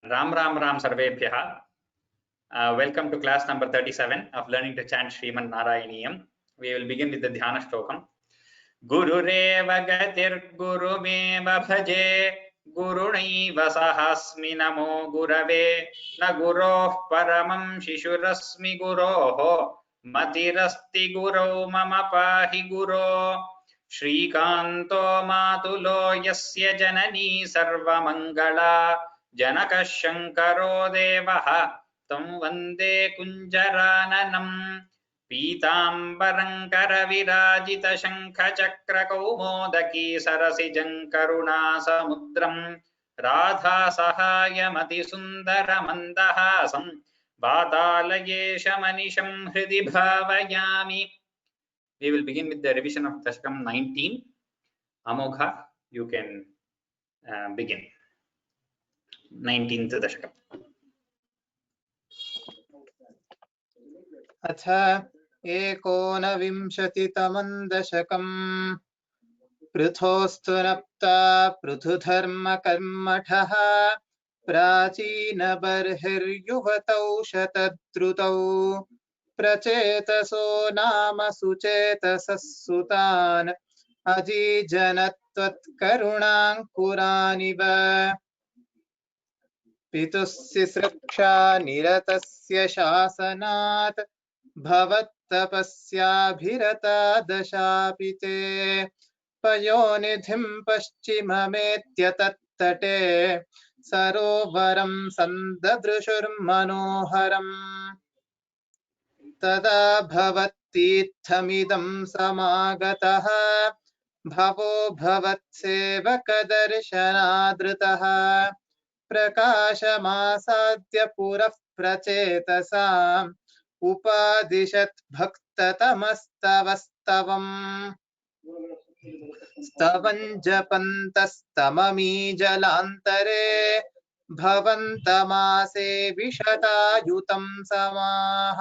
Ram Ram Ram Sarvebhyah. Welcome to class number 37 of learning to chant Sriman Narayaniyam. We will begin with the Dhyana Shlokam. Gurureva gatir gurumeva bhaje gurunaiva sahasmi namo gurave na guroh paramam shishurasmi guroho matirasti gurau mama pahi guro Shrikanto matulo yasya janani sarvamangala Janaka Shankaro Devaha Tam Vande Kunjarananam Pitambaram Karavirajita Shankha Chakra Kaumodaki Sarasi Jankaruna Samudram Radha Sahayamati Sundara Mandahasam Vadalayesha Manisham Hridi Bhavayami. We will begin with the revision of Dashakam 19. Amogha, you can begin. 19th दशकम् अथ एकोनविंशतितमं दशकम् पृथोस्तु नप्ता पृथुधर्मकर्मठः प्राचीनबर्हिर्युवतौ शतद्रुतौ प्रचेतसो नाम सुचेतसः सुतान् अजीजनत्वत्करुणाङ्कुरानिव पितुस्सिसृक्षा निरतस्य शासनात् भवत्तपस्याभिरता दशापि ते पयोनिधिं पश्चिममेत्य तत्तटे सरोवरं सन्ददृशुर्मनोहरम् तदा भवत्तीर्थमिदं समागतः भवो भवत्सेवकदर्शनादृतः प्रकाशमासाद्य पुरः प्रचेतसाम् उपादिशत् भक्ततमस्तवस्तवम् स्तवं जपन्तस्तममीजलान्तरे भवन्तमासे विशतायुतं समाः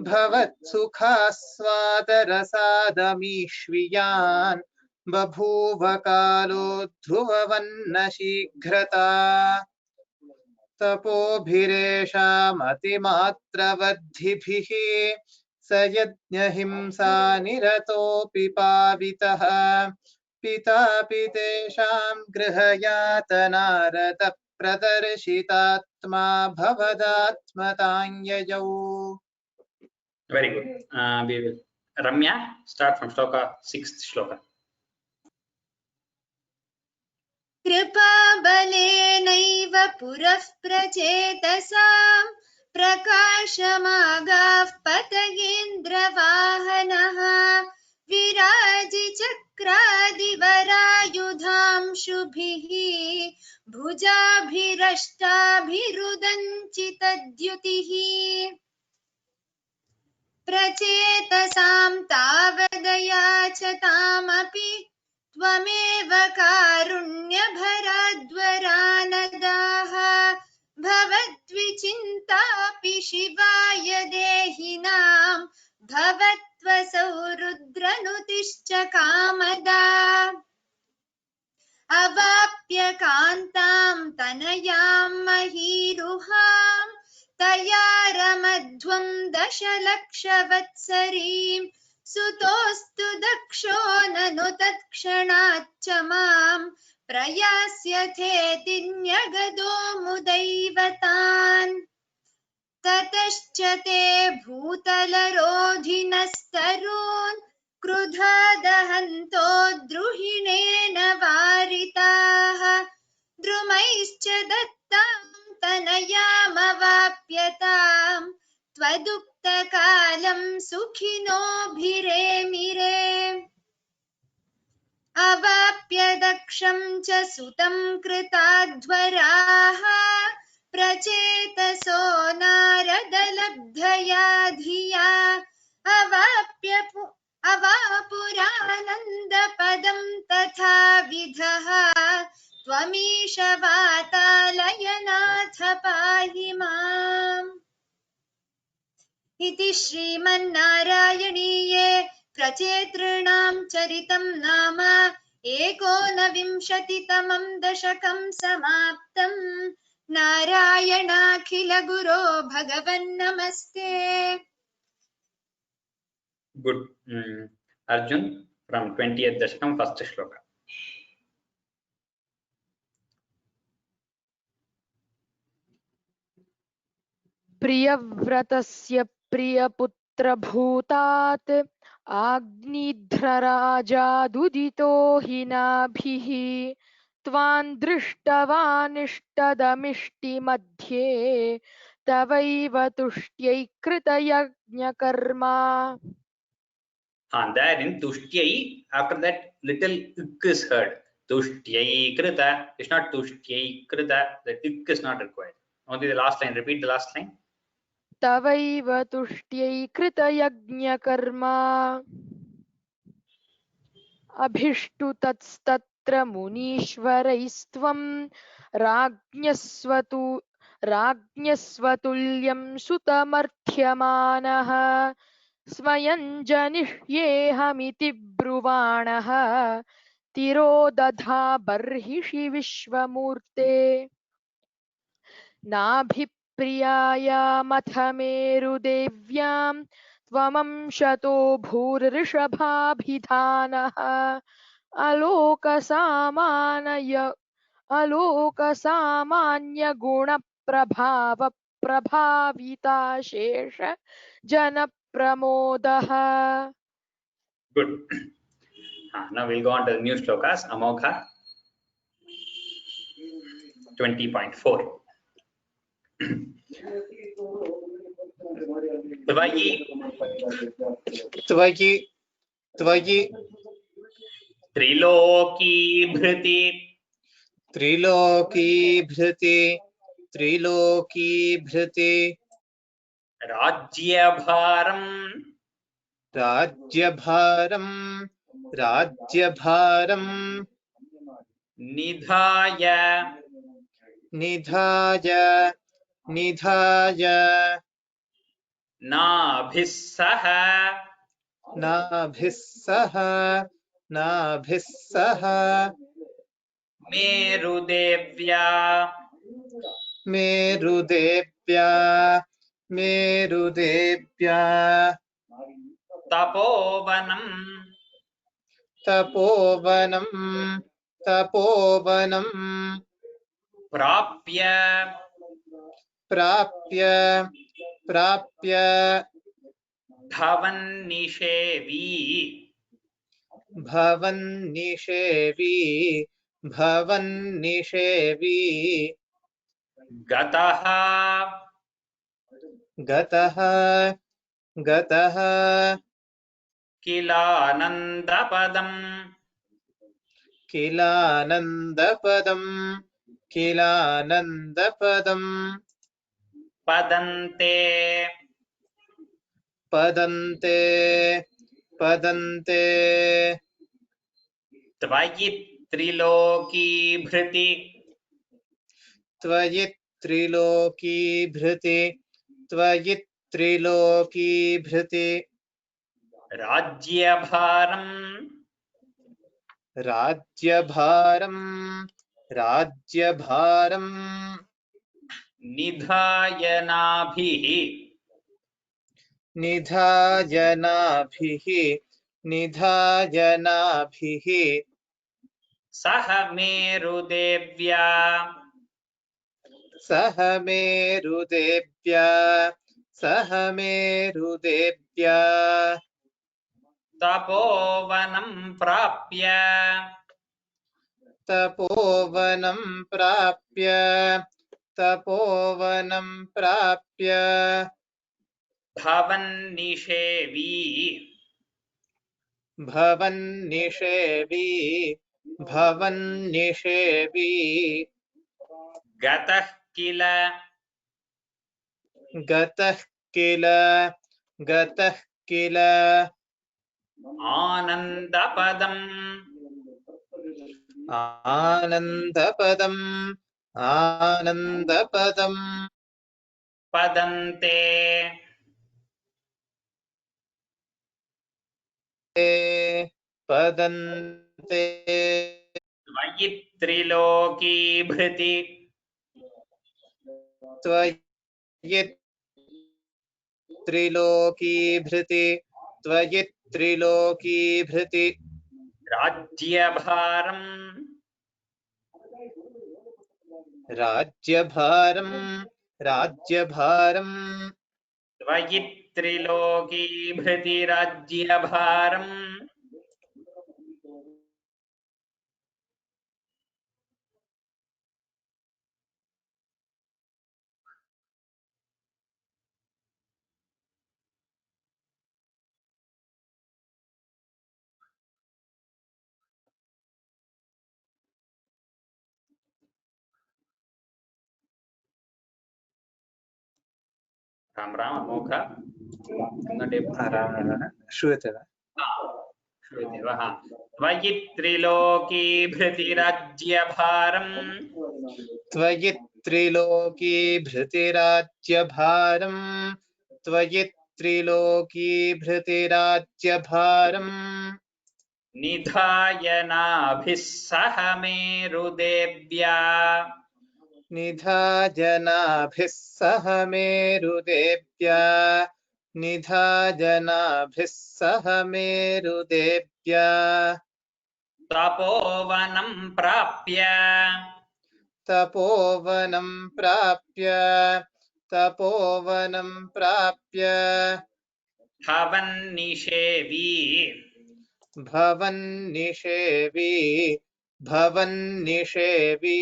भवत्सुखास्वादरसादमीष्वियान् बभूव कालो ध्रुववन्न शीघ्रता तपोभिरेषामतिमात्रवद्धिभिः स यज्ञहिंसा निरतोऽपि पावितः पितापि तेषां गृहयातनारत प्रदर्शितात्मा भवदात्मताञ्ययौ. Very good. We will Ramya start from shloka 6th shloka. कृपाबलेनैव पुरः प्रचेतसां प्रकाशमागाः पतयेन्द्रवाहनः विराजिचक्रादिवरायुधांशुभिः भुजाभिरष्टाभिरुदञ्चितद्युतिः प्रचेतसां तावदयाचतामपि त्वमेव कारुण्यभराद्वरानदाः भवद्विचिन्तापि शिवाय देहिनां भवत्वसौ रुद्रनुतिश्च कामदा अवाप्य कान्तां तनयां महीरुहां तया रमध्वं दशलक्षवत्सरीं सुतोऽस्तु दक्षो ननु तत्क्षणाच्च मां प्रयास्यथेति न्यगदो मुदैवतान् ततश्च ते भूतलरोधिनस्तरून् क्रुधा दहन्तो द्रुहिणेन वारिताः द्रुमैश्च दत्तां तनयामवाप्यताम् त्वदुक्तकालं सुखिनोभिरेमिरे अवाप्य दक्षं च सुतं कृताध्वराः प्रचेतसो नारदलब्धया धिया अवापुरानन्दपदं तथा विधः त्वमीश वातालयनाथ पाहि माम्. इति श्रीमन्नारायणीये प्रचेतॄणां चरितं नाम एकोनविंशतितमं दशकं समाप्तम्. नारायणाखिल गुरो भगवन् नमस्ते। Good. Arjun from 20th Dashkam, first shloka. प्रियव्रतस्य प्रियपुत्रभूतात् आग्निध्रराजादुदितो हि नाभिः त्वां दृष्टवानिष्टदमिष्टिमध्ये तवैव तुष्ट्यै कृतयज्ञकर्मा। There in Tushtyai, after that little ik is heard. Tushtyai krita, it's not Tushtyai krita, the ik is not required. Only the last line, repeat the last line. तवैव तुष्ट्यै कृतयज्ञकर्मा अभिष्टुतस्तत्र मुनीश्वरैस्त्वं राज्ञस्वतुल्यं सुतमर्थ्यमानः स्वयं जनिष्येऽहमिति ब्रुवाणः तिरोदधा बर्हिषि विश्वमूर्ते नाभिप्रियायामथ मेरुदेव्यां त्वमंशतो भूर्ऋषभाभिधानः अलोकसामान्यगुणप्रभाविताशेष जनप्रमोदः। Good. Now we'll go on to the new shlokas. Amogha 20.4. Tvayi त्वयि त्वयि Triloki Bhriti त्रिलोकीभृति त्रिलोकीभृति Rajyabharam राज्यभारं राज्यभारं Nidhaya निधाय निधाय Nabhissaha नाभिः सह नाभिः सह Merudevya मेरुदेव्या मेरुदेव्या Tapovanam तपोवनं तपोवनं Prapya प्राप्य प्राप्य Dhavan Nishevi भवन्निषेवी भवन्निषेवी Gataha गतः गतः Kilanandapadam किलानन्दपदं किलानन्दपदं Padante पदन्ते पदन्ते Tvayi Triloki Bhriti त्वयि त्रिलोकीभृति त्वयि त्रिलोकीभृति Rajyabharam राज्यभारं राज्यभारं Nidhayanabhihi निधायनाभिः निधायनाभिः Saha Merudevya सह मेरुदेव्या सह मेरुदेव्या Tapovanam Prapya तपोवनं प्राप्य तपोवनं प्राप्य Dhavan Nishevi भवन्निषेवी भवन्निषेवी Gatah Kila गतः किल गतः किल Anandapadam आनन्दपदम् आनन्दपदम् Padante पदन्ते Tvayi Triloki Bhriti त्वयि त्रिलोकीभृति त्वयि त्रिलोकीभृति राज्यभारम् राज्यभारम् राज्यभारम् त्वयि त्रिलोकीभृति राज्यभारम् राम राम अमोघ श्रूयते वा श्रूयते वा त्वयि त्रिलोकीभृतिराज्यभारम् त्वयि त्रिलोकीभृतिराज्यभारम् त्वयि त्रिलोकीभृतिराज्यभारम् निधाय नाभिः सह मेरुदेव्या निधाजनाभिः सह मेरुदेव्या निधाजनाभिः सह मेरुदेव्या तपोवनं प्राप्य तपोवनं प्राप्य तपोवनं प्राप्य भवन्निषेवी भवन्निषेवी भवन्निषेवी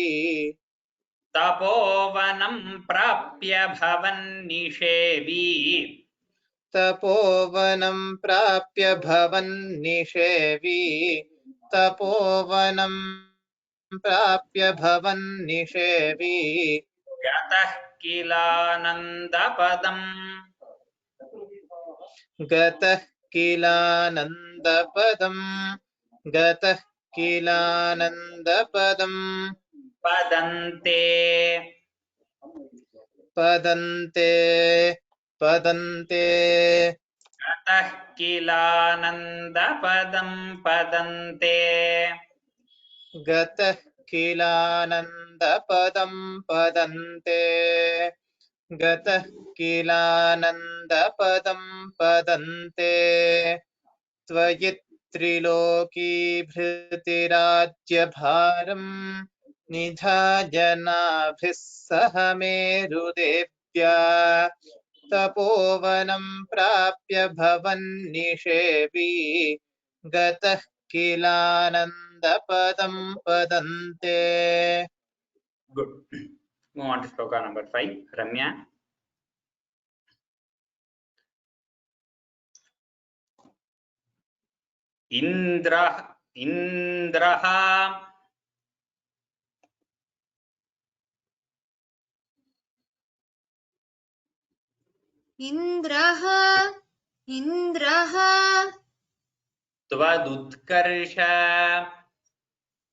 तपोवनं प्राप्य भवन्निषेवी तपोवनं प्राप्य भवन्निषेवी तपोवनं प्राप्य भवन्निषेवी गतः किलानन्दपदम् गतः किलानन्दपदम् गतः किलानन्दपदम् पदन्ते पदन्ते पदन्ते गतः किलानन्दपदं पदन्ते गतः किलानन्दपदं पदन्ते गतः किलानन्दपदं पदन्ते त्वयि त्रिलोकीभृतिराज्यभारम् निधाजनाभिः सह मेरुदेव्या तपोवनं प्राप्य भवन्निषेवी गतः किलानन्दपदं पदन्ते Good. Move on to shloka number 5. Ramya. Indrah इन्द्रः इन्द्रः त्वदुत्कर्ष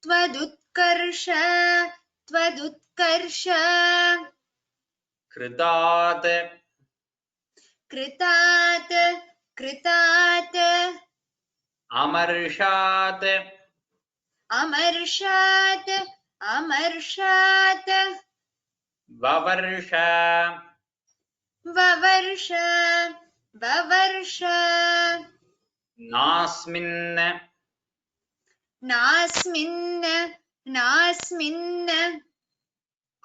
त्वदुत्कर्ष त्वदुत्कर्ष कृतात् कृतात् कृतात् अमर्षात् अमर्षात् अमर्षात् ववर्ष ववर्ष ववर्ष नास्मिन् नास्मिन् नास्मिन्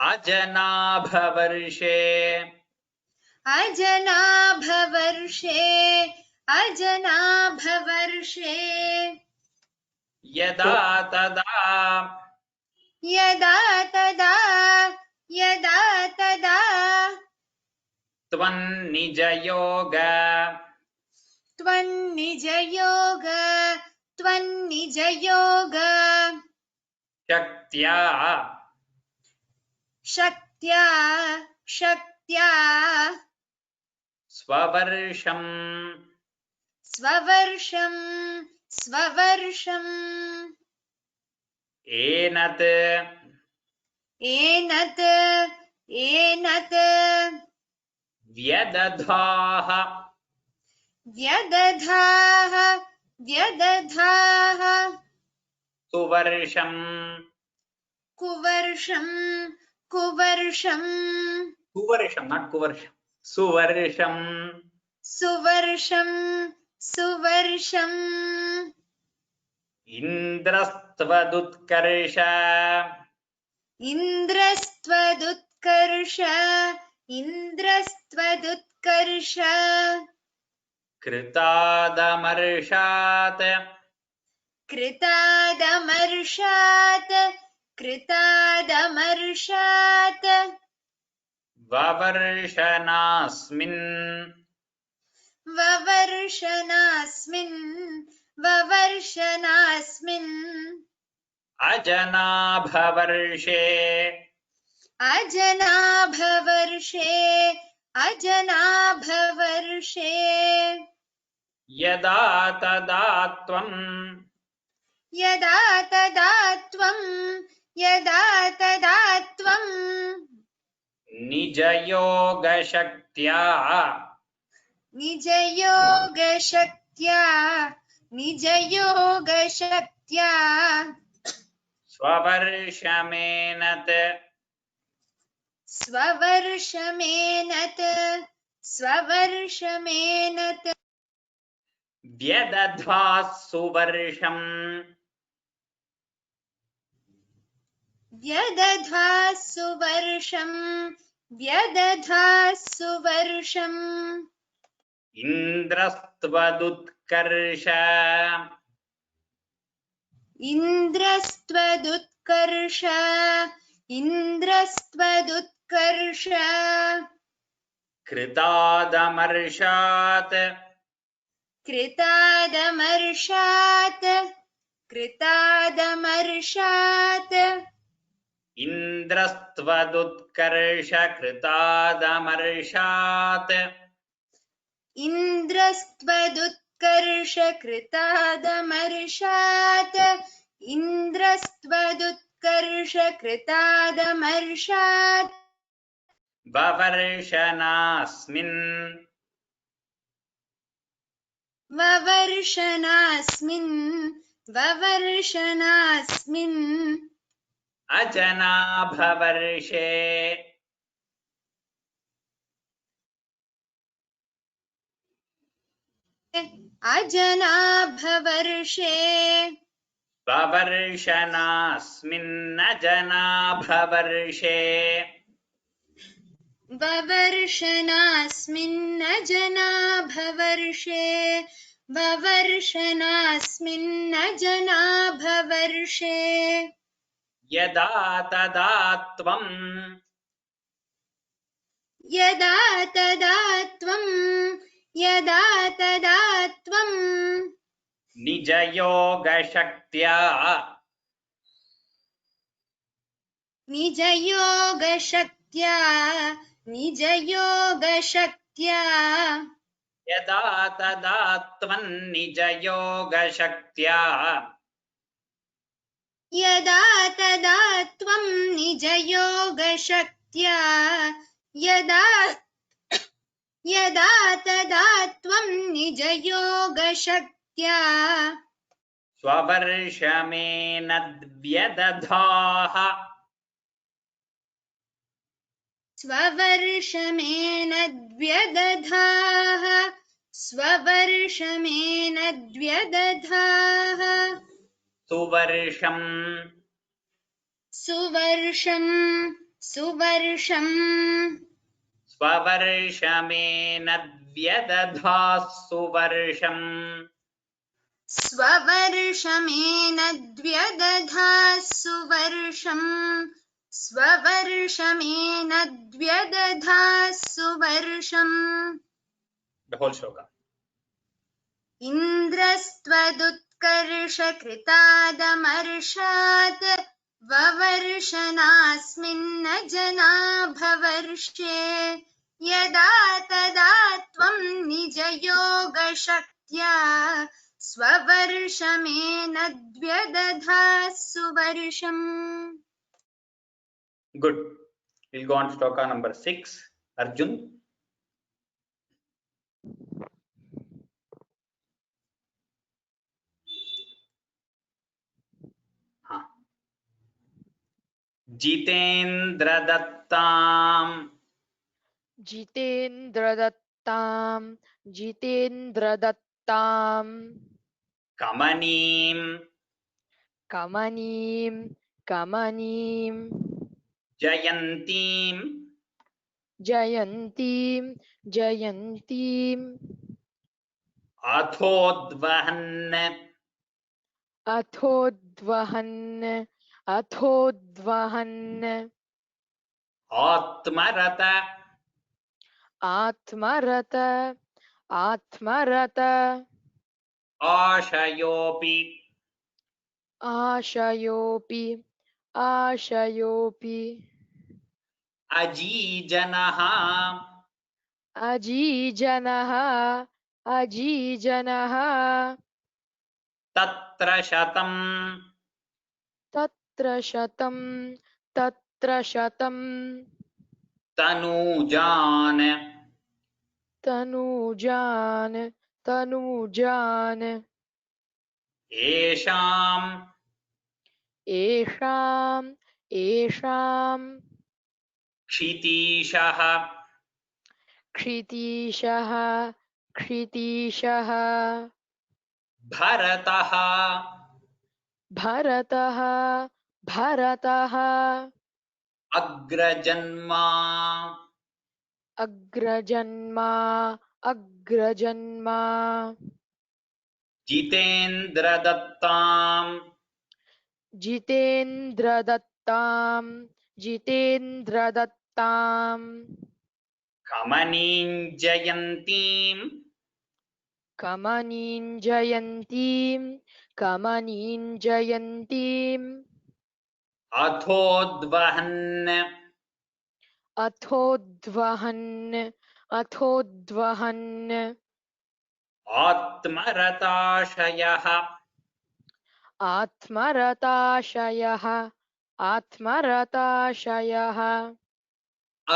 अजनाभवर्षे अजनाभवर्षे अजनाभवर्षे यदा तदा यदा तदा यदा तदा त्वन्निजयोग त्वन्निजयोग त्वन्निजयोग शक्त्या शक्त्या शक्त्या स्ववर्षं स्ववर्षं स्ववर्षम् एनत् एनत् एनत् व्यदधाः व्यदधाः व्यदधाः सुवर्षं कुवर्षं कुवर्षम् Suvarsham, not Kuvarsham. Suvarsham. सुवर्षं सुवर्षं Indrastvadutkarsha. इन्द्रस्त्वदुत्कर्ष इन्द्रस्त्वदुत्कर्ष Kritadamarashat. कृतादमर्षात् कृतादमर्षात् Vavarshanaasmin. ववर्षनास्मिन् ववर्षनास्मिन् Ajanabhavarshe. अजनाभवर्षे अजनाभवर्षे Yada tada tvam. यदा तदा त्वं Nijayogashaktya. निजयोगशक्त्या Swavarshaменat. स्ववर्षमेनत् Vyadadva suvarsham. व्यदधासु वर्षम् Indrastvadutkarsha. इन्द्रस्त्वदुत्कर्ष Kritadamarashat. कृतादमर्षात् Indrastvadutkarsha kritadamarashat. इन्द्रस्त्वदुत्कर्ष कृतादमर्षात् इन्द्रस्त्वदुत्कर्ष कृतादमर्षात् Vavarshanaasmin. ववर्षनास्मिन् Ajanabhavarshe. अजनाभवर्षे Vavarshanaasmin ajanabhavarshe. ववर्षनास्मिन्नजनाभवर्षे Yada tada tvam. यदा तदा त्वं Nijayogashaktya. निजयोगशक्त्या Yada tada tvam nijayogashaktya. यदा तदा त्वं निजयोगशक्त्या यदा तदा त्वं निजयोगशक्त्या Swavarshaменadvyadadhaha. स्ववर्षमेनद्व्यदधाः Suvarsham. सुवर्षं Swavarshaменadvyadadha suvarsham. स्ववर्षमेनद्व्यदधा सुवर्षम् The whole shloka. इन्द्रस्त्वदुत्कर्ष कृतादमर्षात् ववर्षनास्मिन्न जनाभवर्षे यदा तदा त्वं निजयोगशक्त्या स्ववर्षमेनद्व्यदधासु वर्षम् Good. We'll go on to shloka number 6. Arjun. Jitendra Dattam जितेन्द्रदत्तां जितेन्द्रदत्तां कमनीं कमनीं कमनीं जयन्तीं जयन्तीं जयन्तीम् अथोद्वहन् अथोद्वहन् अथोद्वहन् आत्मरत आत्मरत आत्मरत आशयोऽपि आशयोऽपि आशयोऽपि अजीजनः अजीजनः अजीजनः तत्र शतम् तत्र शतं तत्र शतं तनूजान् तनूजान् तनूजान् येषाम् येषाम् येषाम् क्षितीशः क्षितीशः क्षितीशः भरतः भरतः भरतः अग्रजन्मा अग्रजन्मा अग्रजन्मा जितेन्द्रदत्ताम् जितेन्द्रदत्तां जितेन्द्रदत्तां कमनीं जयन्तीम् कमनीं जयन्तीं कमनीं जयन्तीम् अथोद्वहन् अथोद्वहन् अथोद्वहन् आत्मरताशयः आत्मरताशयः आत्मरताशयः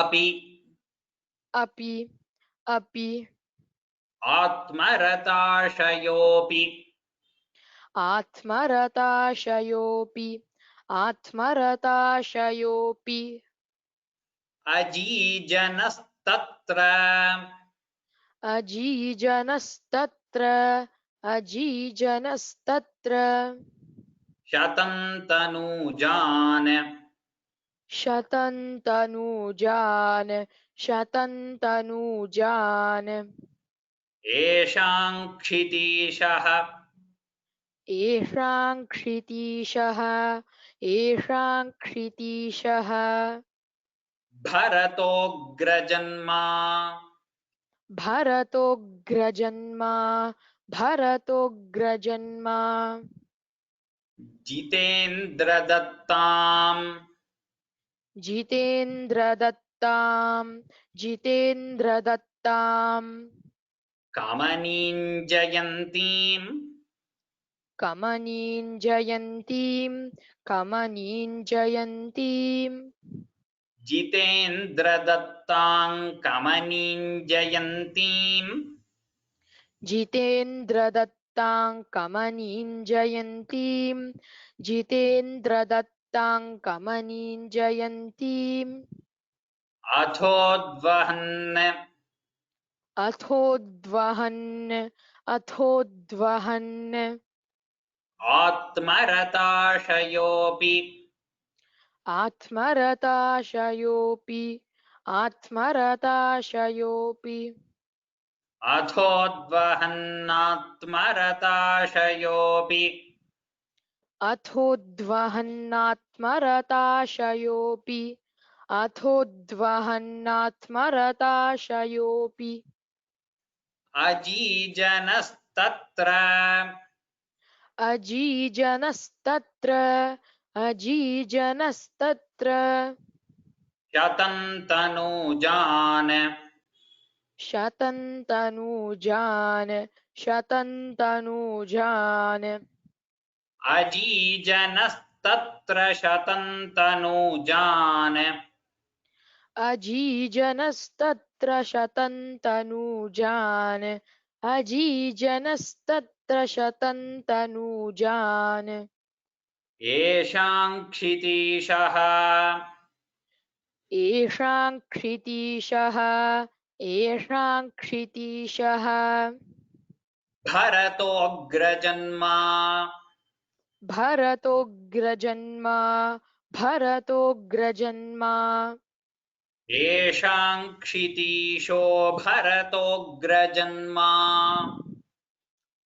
अपि अपि अपि आत्मरताशयोऽपि आत्मरताशयोऽपि आत्मरताशयोऽपि अजीजनस्तत्र अजीजनस्तत्र अजीजनस्तत्र शतन्तनूजान् शतन्तनूजान् शतन्तनूजान् येषां क्षितीशः येषां क्षितीशः येषां क्षितीशः भरतोऽग्रजन्मा भरतोऽग्रजन्मा भरतोऽग्रजन्मा जितेन्द्रदत्ताम् जितेन्द्रदत्तां जितेन्द्रदत्तां कमनीं जयन्तीम् कमनीं जयन्तीं कमनीं जयन्तीं जितेन्द्रदत्तां कमनीं जयन्तीम् जितेन्द्रदत्तां कमनीं जयन्तीं जितेन्द्रदत्तां कमनीं जयन्तीम् अथोद्वहन् अथोद्वहन् अथोद्वहन् आत्मरताशयोऽपि आत्मरताशयोऽपि आत्मरताशयोऽपि अथोद्वहन्नात्मरताशयोऽपि अथोद्वहन्नात्मरताशयोऽपि अथोद्वहन्नात्मरताशयोऽपि अजीजनस्तत्र अजीजनस्तत्र अजीजनस्तत्र शतन्तनूजान् शतन्तनूजान् शतन्तनूजान् अजीजनस्तत्र शतन्तनूजान् अजीजनस्तत्र शतन्तनूजान् अजीजनस्तत्र शतन्तनूजान् येषां क्षितीशः येषां क्षितीशः भरतोऽग्रजन्मा भरतोऽग्रजन्मा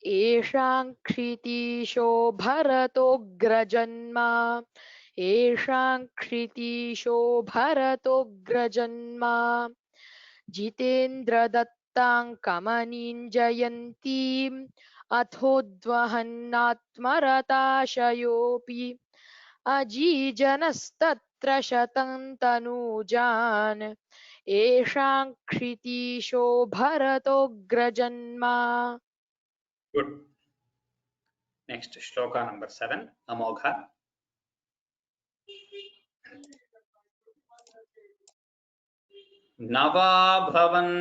येषां क्षितीशो भरतोऽग्रजन्मा येषां क्षितीशो भरतोऽग्रजन्मा जितेन्द्रदत्तां कमनीं जयन्तीम् अथोद्वहन्नात्मरताशयोऽपि अजीजनस्तत्र शतं तनूजान् येषां क्षितीशो भरतोऽग्रजन्मा. Good. Next, shloka number 7, Amogha. नवाभवन्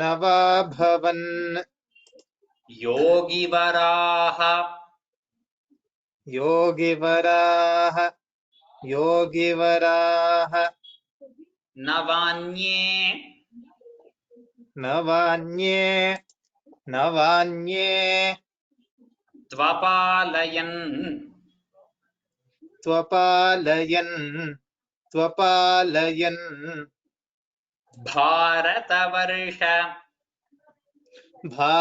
नवाभवन् योगिवराः योगिवराः नवान्ये त्वपालयन् Bharatvarsha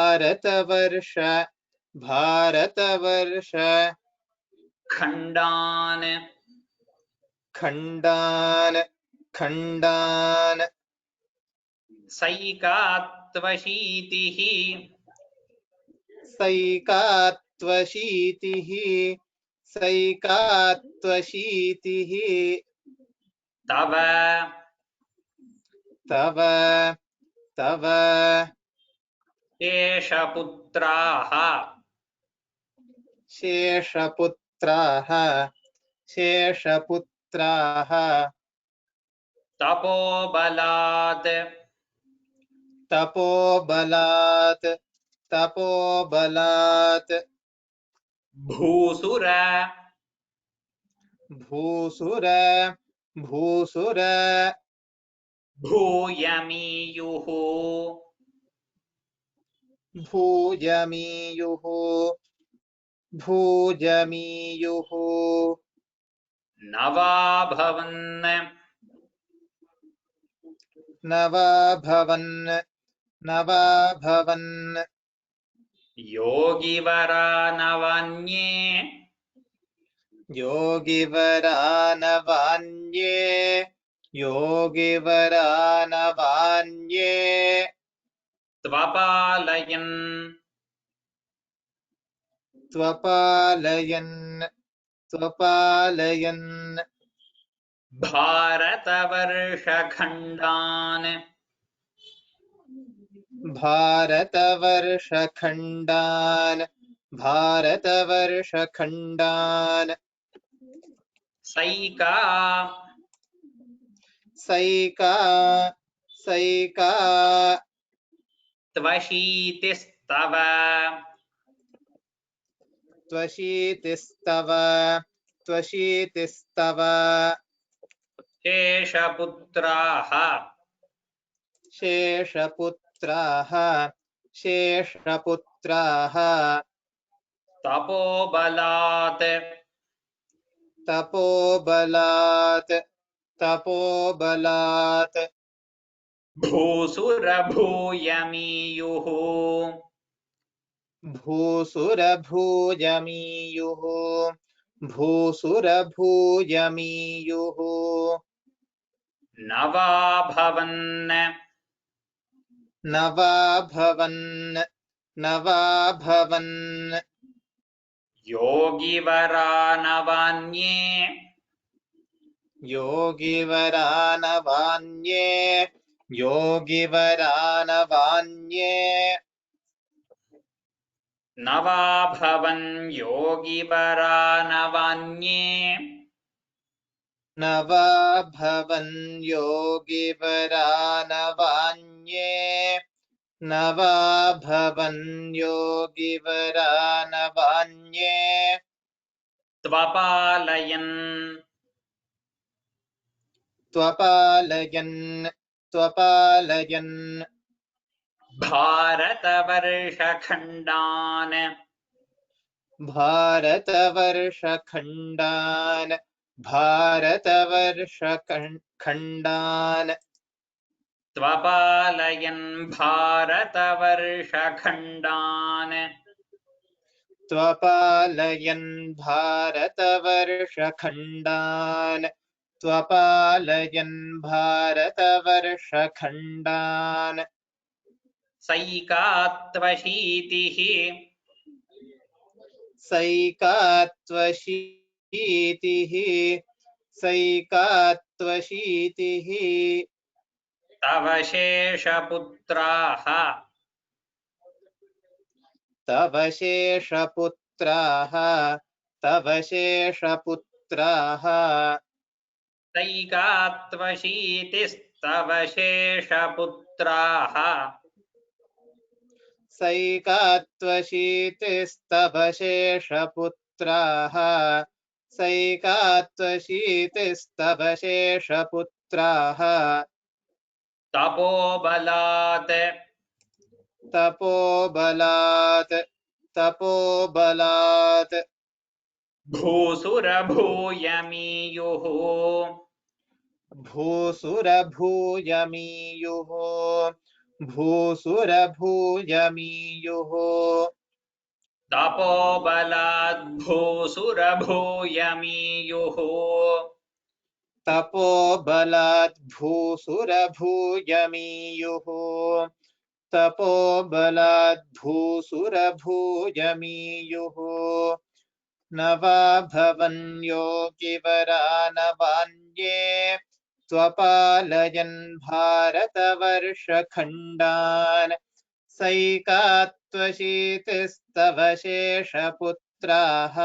खण्डान् सैकात्वशीतिः तव शेषपुत्राः तपोबलात् भूसुर भूयमीयुः नवाभवन् योगिवरानवान्ये त्वपालयन् भारतवर्षखण्डान् सैका त्वशीतिस्तव शेषपुत्राः तपोबलात् भूसुरभूयमीयुः नवाभवन् योगिवरानवान्ये त्वपालयन् त्वपालयन् त्वपालयन् भारतवर्षखण्डान् भारतवर्षखण्डान् भारतवर्षखण्डान् त्वपालयन् भारतवर्षखण्डान् त्वपालयन् भारतवर्षखण्डान् त्वपालयन् भारतवर्षखण्डान् सैकात्वशीतिः सैकात्वशीतिः सैकात्वशीतिः तव शेषपुत्राः तव शेषपुत्राः तव शेषपुत्राः सैकात्वशीतिस्तव शेषपुत्राः सैकात्वशीतिस्तव शेषपुत्राः सैकात्वशीतिस्तव शेषपुत्राः तपोबलात् तपोबलात् तपोबलात् भूसुरभूयमीयुः भूसुरभूयमीयुः भूसुरभूयमीयुः तपोबलात् भूसुरभूयमीयुः तपोबलात् भूसुरभूयमीयुः तपोबलात् भूसुरभूयमीयुः न वा भवन्योगिवरा न वान्ये त्वपालयन् भारतवर्षखण्डान् सैकात्वशीतिस्तव शेषपुत्राः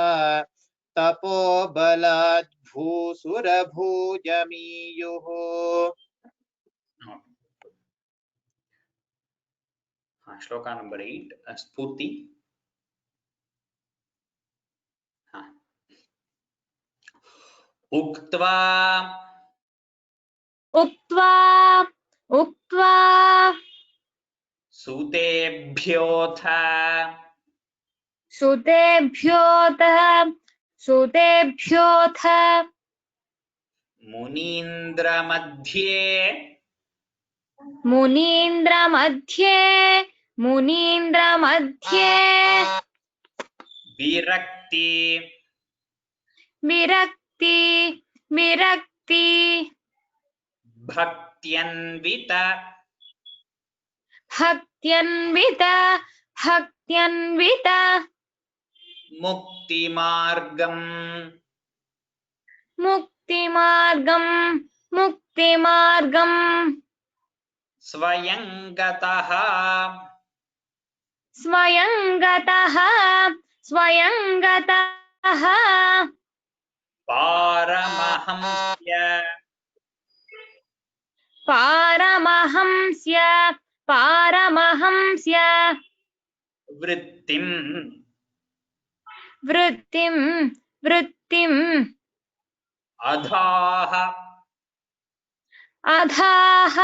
तपोबलात् भूसुरभूयमीयुः श्लोका नंबर 8 स्फूर्ति उक्त्वा उक्त्वा उक्त्वा सुतेभ्योऽथ सुतेभ्योऽथ मुनीन्द्रमध्ये मुनीन्द्रमध्ये विरक्ति विरक्ति विरक्ति भक्त्यन्वित भक्त्यन्वित भक्त्यन्वित मुक्तिमार्गम् मुक्तिमार्गम् मुक्तिमार्गम् स्वयं गतः स्वयं गतः स्वयं गतः पारमहंस्य पारमहंस्य पारमहंस्य वृत्तिम् वृत्तिं वृत्तिम् अधाः अधाः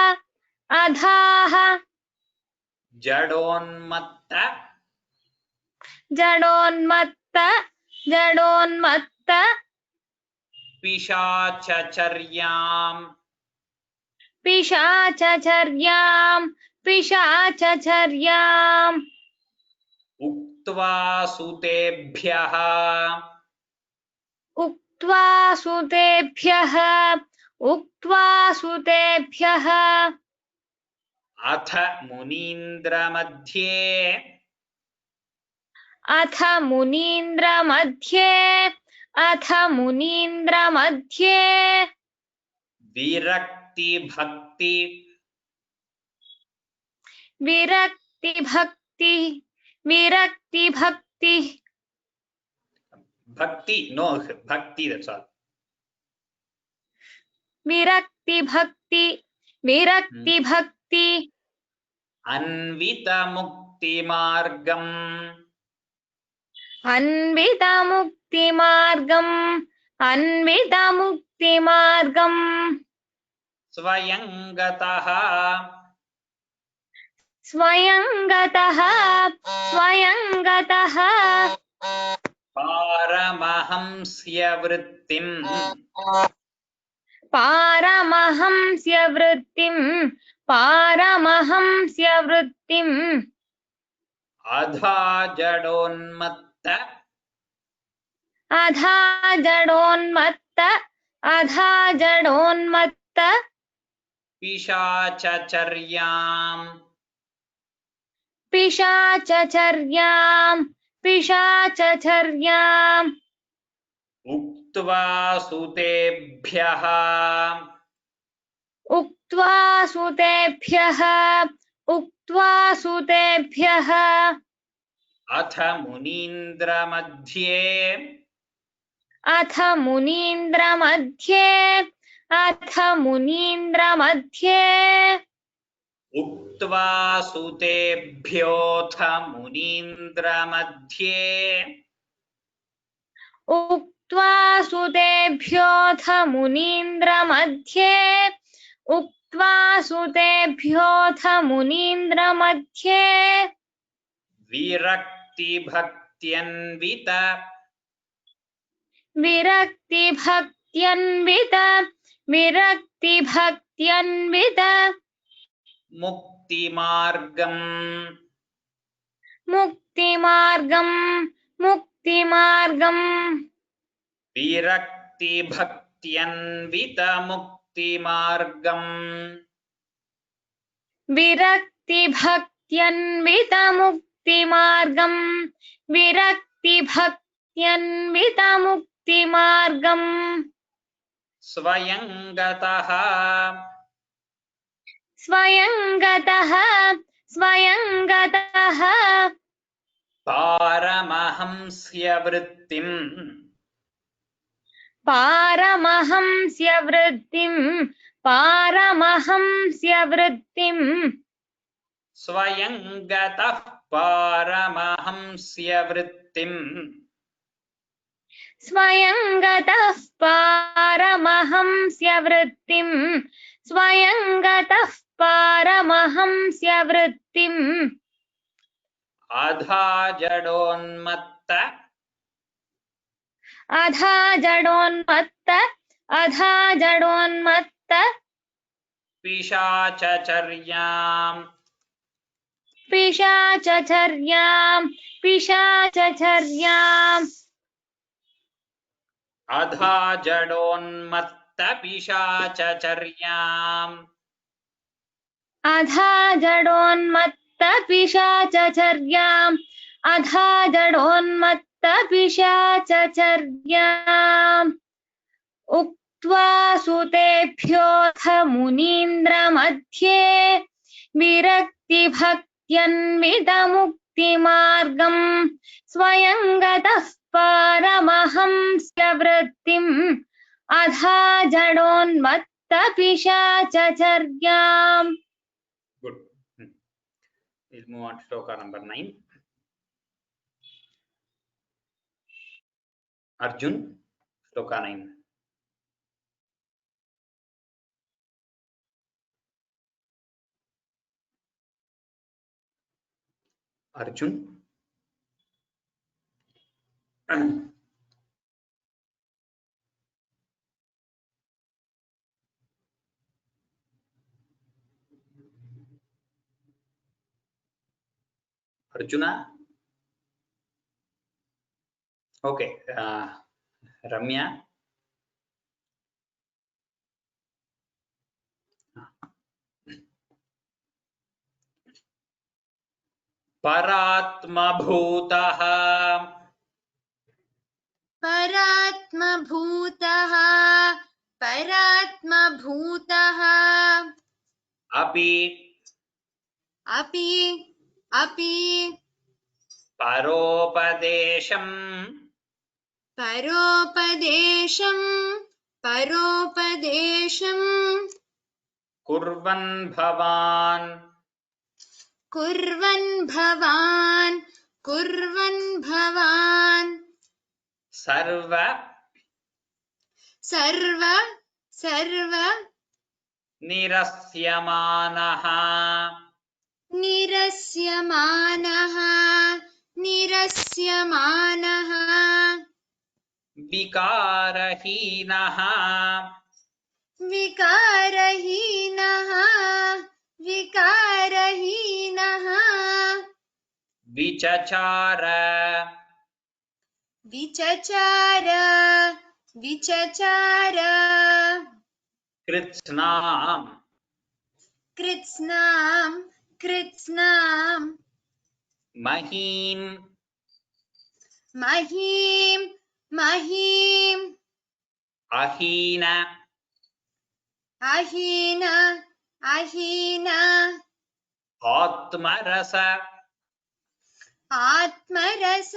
अधाः जडोन्मत्त जडोन्मत्त जडोन्मत्त पिशाचचर्याम् पिशाचचर्याम् पिशाचचर्याम् उक्त्वा सुतेभ्यः उक्त्वा सुतेभ्यः उक्त्वा सुतेभ्यः अथ मुनीन्द्रमध्ये अथ मुनीन्द्रमध्ये अथ मुनीन्द्रमध्ये विरक्तिभक्ति विरक्तिभक्ति विरक्तिभक्ति भक्ति no bhakti that's all विरक्तिभक्ति विरक्तिभक्ति अन्वित मुक्तिमार्गम् अन्वितमुक्तिमार्गम् अन्वितमुक्तिमार्गम् स्वयंगतः स्वयंगतः स्वयंगतः पारमहंस्य वृत्तिम् पारमहंस्य वृत्तिम् पारमहंस्य वृत्तिम् अधा जडोन्मत्त अधा जडोन्मत्त पिशाचचर्याम् पिशाचचर्याम् उक्त्वा सुतेभ्यः उक्त्वा सुतेभ्यः अथ मुनीन्द्रमध्ये उक्त्वा सुतेभ्योऽथ मुनीन्द्रमध्ये उक्त्वा सुतेभ्योऽथ मुनीन्द्रमध्ये विरक्तिभक्त्यन्वित विरक्तिभक्त्यन्वित मुक्तिमार्गम् विरक्तिभक्त्यन्वित मुक्तिमार्गम् स्वयंगतः पारमहंस्य वृत्तिम् स्वयंगतः पारमहंस्य वृत्तिम् अधा जडोन्मत्त पिशाचचर्याम् अधा जडोन्मत्त पिशाचचर्याम् उक्त्वा सुतेभ्योऽथ मुनीन्द्रमध्ये विरक्तिभक्त्यन्वितमुक्तिमार्गम् स्वयंगतः पारमहंस्य वृत्तिम् अधा जडोन्मत्त पिशाचचर्याम्. Good. We'll move on to shloka number 9. Arjun, shloka 9. Arjun. Arjuna. Okay. Ramya. परात्मभूतः अपि परोपदेशम् कुर्वन् भवान् कुर्वन् भवान् सर्व सर्व सर्व निरस्यमानः निरस्यमानः निरस्यमानः विकारहीनः विकारहीनः विकारहीनः विचचार विचचार विचचार कृत्स्नाम् कृत्स्नाम् कृत्स्नाम् महीम् महीम् महीम् अहीन अहीन अहीन आत्मरस आत्मरस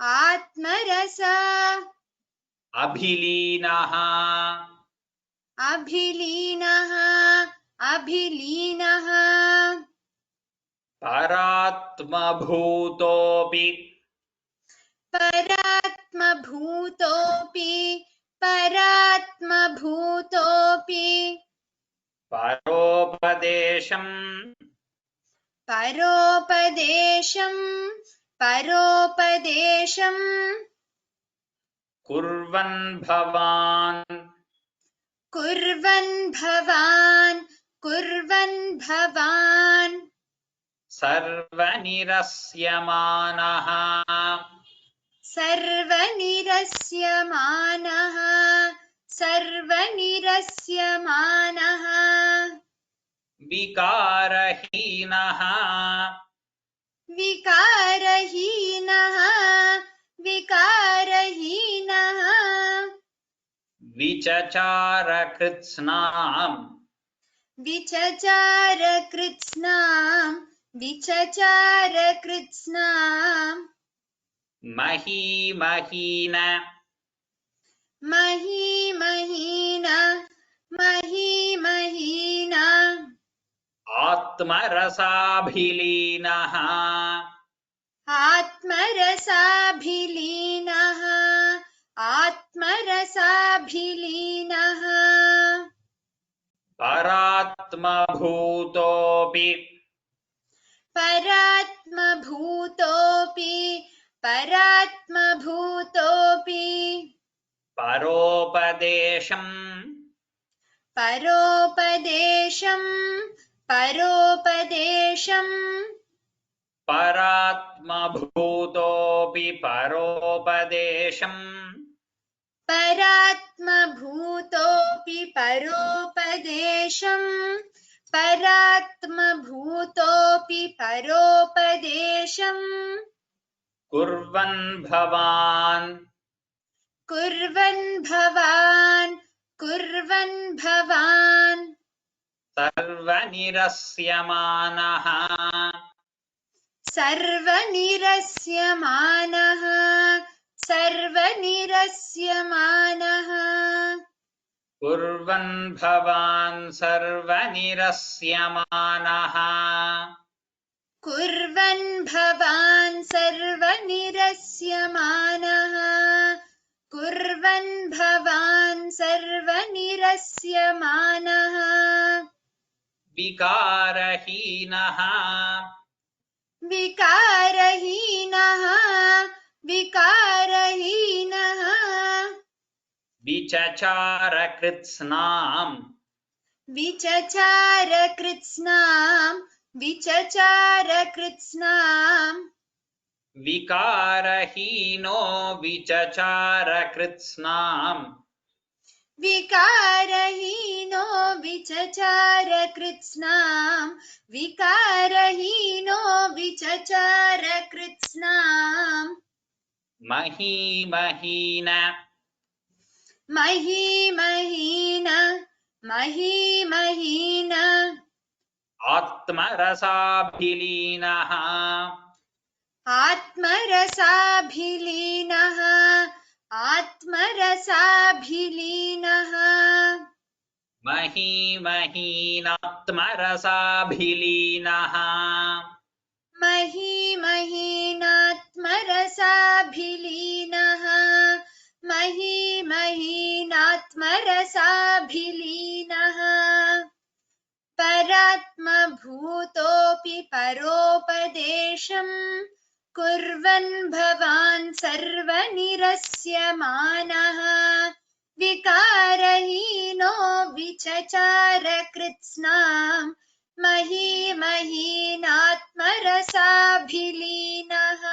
आत्मरस अभिलीनः अभिलीनः अभिलीनः परात्मभूतोऽपि परात्मभूतोऽपि परात्मभूतोऽपि परोपदेशम् परोपदेशं परोपदेशं कुर्वन् भवान् कुर्वन् भवान् कुर्वन् भवान् सर्वनिरस्यमानः सर्वनिरस्यमानः सर्वनिरस्यमानः विकारहीनः विकारहीनः विकारहीनः विचचार कृत्स्नाम् विचचार कृत्स्नाम् विचचार कृत्स्नाम् महीमहीन महीमहीन महीमहीन आत्मरसाभिलीनः आत्मरसाभिलीनः आत्मरसाभिलीनः परात्मभूतोऽपि परात्मभूतोऽपि परात्मभूतोऽपि परोपदेशम् परोपदेशं परोपदेशं परात्मभूतोऽपि परोपदेशम् परात्मभूतोऽपि परोपदेशं परात्मभूतोऽपि परोपदेशं कुर्वन् भवान् कुर्वन् भवान् कुर्वन् भवान् सर्वनिरस्यमानः सर्वनिरस्यमानः सर्वनिरस्यमानः कुर्वन् भवान् सर्वनिरस्यमानः कुर्वन् भवान् सर्वनिरस्यमानः कुर्वन् भवान् सर्वनिरस्यमानः विकारहीनः विकारहीनः विकारहीनः विचचार कृत्स्नाम् विचचार कृत्स्नाम् विचचार कृत्स्नाम् विकारहीनो विचचार कृत्स्नाम् विकारहीनो विचचार कृत्स्नाम् विकारहीनो विचचार कृत्स्नाम् महीमहीन महीमहीन महीमहीन आत्मरसाभिलीनः आत्मरसाभिलीनः आत्मरसाभिलीनः महीमहीनात्मरसाभिलीनः महीमहीन महीनात्मरसाभिलीनः परात्मभूतोऽपि परोपदेशम् कुर्वन् भवान् सर्वनिरस्यमानः विकारहीनो विचचार कृत्स्नाम् महीनात्मरसाभिलीनः.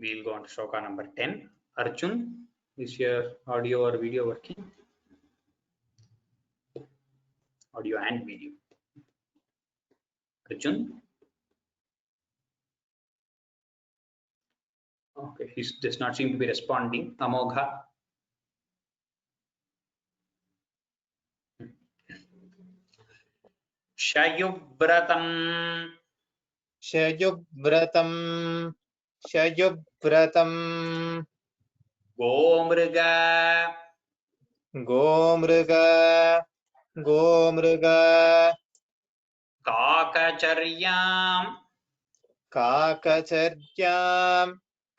We'll go on to shloka number 10. Arjun, is your audio or video working? Audio and video. Arjun? Okay, he does not seem to be responding. Amogha? Shayubratam. शयुव्रतम् शयुव्रतम् Gomruga. गोमृग गोमृग Kakacharyam. काकचर्याम्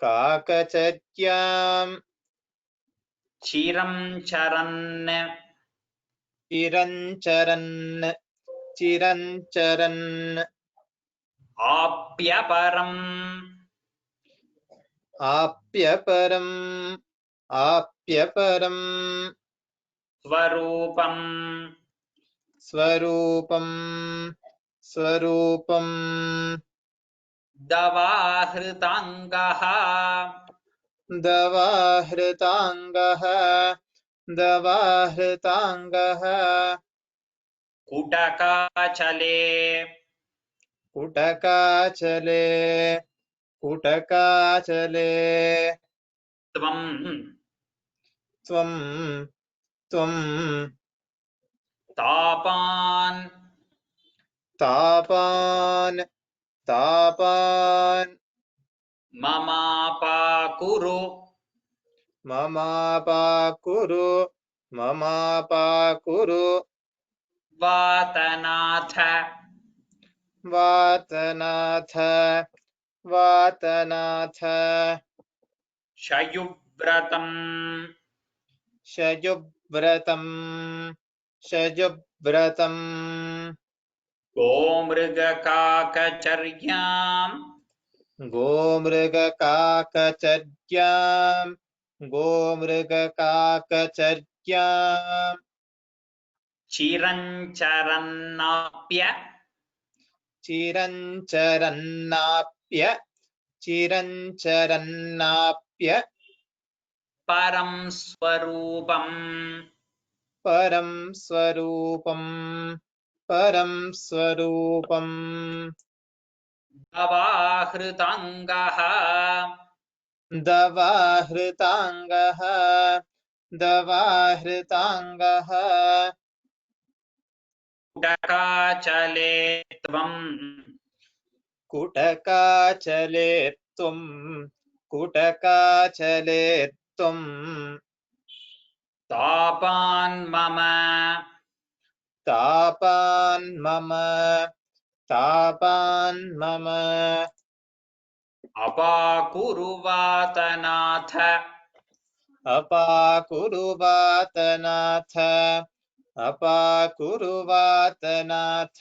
काकचर्याम् Chiram charan. चिरञ्चरन् चिरञ्चरन् Apyaparam. आप्यपरम् आप्यपरम् Swarupam. स्वरूपम् स्वरूपम् Davahritangaha. दवाहृताङ्गः दवाहृताङ्गः Kutakachale. कुटकाचले कुटकाचले Tvam. त्वं त्वं Tapan. तापान् तापान् Mamapakuru. ममापाकुरु ममापाकुरु Vatanatha. वातनाथ वातनाथ Shayubratam. शयुव्रतम् शयुव्रतम् Gomrugakakacharyam. गोमृगकाकचर्याम् गोमृगकाकचर्याम् Chirancharanapya. चिरञ्चरन्नाप्य चिरञ्चरन्नाप्य Param swarupam. परं स्वरूपम् परं स्वरूपम् Davahritangaha. दवाहृताङ्गः दवाहृताङ्गः Kutakachale. Tvam. कुटकाचले त्वं कुटकाचले त्वं Tapan mama. तापान् मम तापान् मम Apakuru vatanatha. अपाकुरु वातनाथ अपाकुरु वातनाथ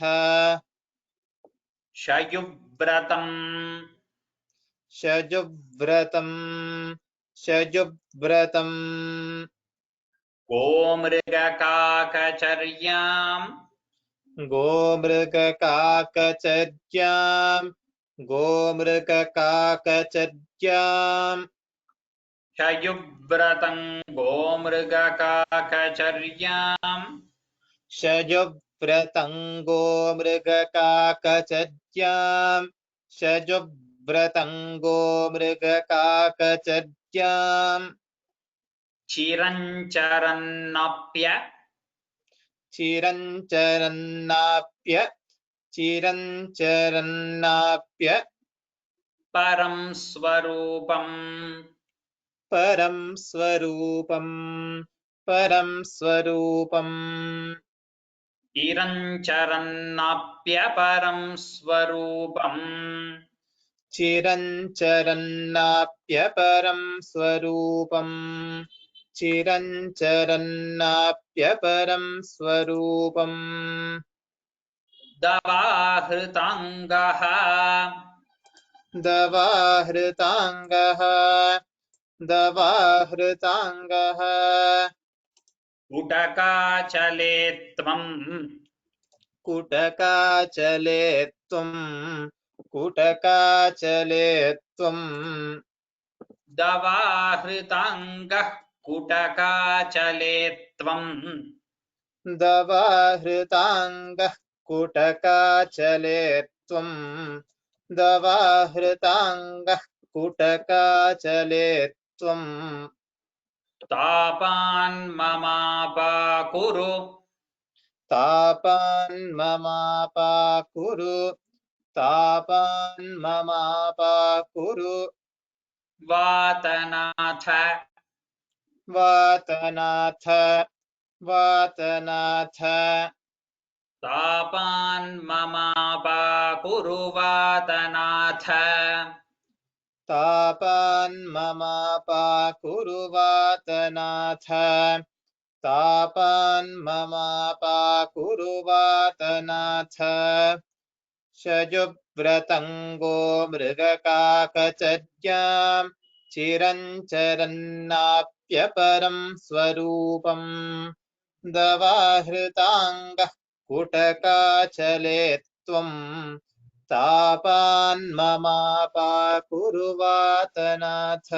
Shayubratam. शजुव्रतम् शजुव्रतम् Gomrugakakacharyam. गोमृगकाकचर्याम् गोमृगकाकचर्याम् Shayubratam. Gomrugakakacharyam. शजुव्रतम् गोमृगकाकचर्याम् शजुव्रतम् गोमृगकाकचर्याम् Chirancharanapya. चिरञ्चरन्नाप्य चिरञ्चरन्नाप्य Param swarupam. परं स्वरूपम् परं स्वरूपम् Chirancharanapya param swarupam. चिरञ्चरन्नाप्यपरं स्वरूपम् चिरञ्चरन्नाप्यपरं स्वरूपम् दवाहृताङ्गः दवाहृताङ्गः दवाहृताङ्गः उटकाचले त्वम् कुटकाचले त्वम् कुटकाचले त्वम् दवाहृताङ्गः कुटकाचले त्वम् दवाहृताङ्गः कुटकाचले त्वम् दवाहृताङ्गः कुटकाचले त्वम् तापान्ममापाकुरु तापान्ममापाकुरु तापान्ममापाकुरु वातनाथ वातनाथ वातनाथ तापान्ममापाकुरु वातनाथ तापान्ममापाकुरु वातनाथ तापान्ममापाकुरु वातनाथ शजुव्रतङ्गो मृगकाकचर्याम् चिरञ्चरन्नाप्यपरं स्वरूपम् दवाहृताङ्गः कुटकाचले त्वम् तापान्ममापाकुरु वातनाथ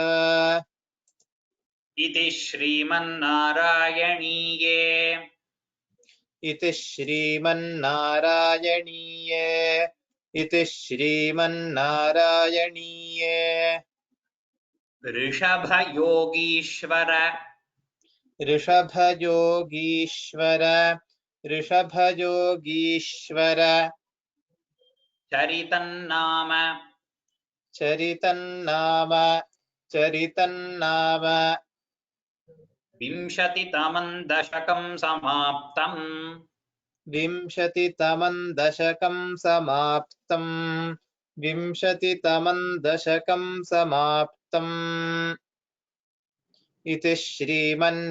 इति श्रीमन्नारायणीये इति श्रीमन्नारायणीये इति श्रीमन्नारायणीये ऋषभयोगीश्वर ऋषभयोगीश्वर ऋषभयोगीश्वर चरितन्नाम चरितन्नाम चरितन्नाम विंशतितमं दशकं समाप्तम् विंशतितमं दशकं समाप्तम् विंशतितमं दशकं समाप्तम् इति श्रीमन्नारायणीये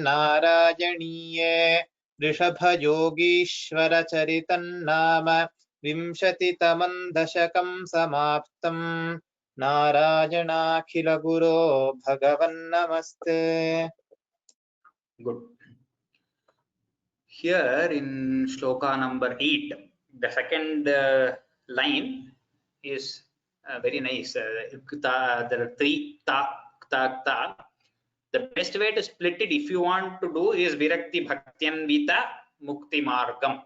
ऋषभयोगीश्वरचरितन्नाम विंशतितमं दशकं समाप्तम् नारायणाखिलगुरो भगवन्नमस्ते Good. Here in shloka number 8, the second line is very nice. There are three ta, ta, ta. The best way to split it, if you want to do, is virakti bhaktyanvita mukti margam.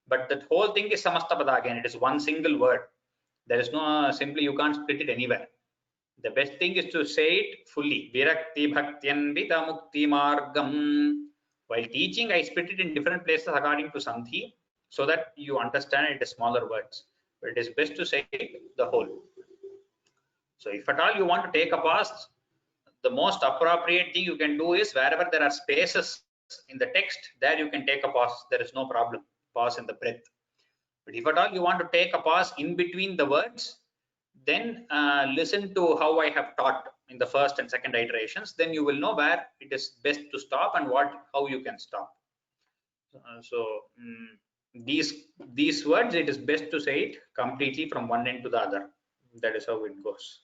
But that whole thing is samastapada again. It is one single word. There is no simply, you can't split it anywhere. The best thing is to say it fully. Virakti bhaktyanvita mukti margam. While teaching, I split it in different places according to Sandhi, so that you understand it in smaller words. But it is best to say it the whole. So if at all you want to take a pause, the most appropriate thing you can do is wherever there are spaces in the text, there you can take a pause. There is no problem. Pause in the breath. But if at all you want to take a pause in between the words, then listen to how I have taught in the first and second iterations. Then you will know where it is best to stop and how you can stop. These words, it is best to say it completely from one end to the other. That is how it goes.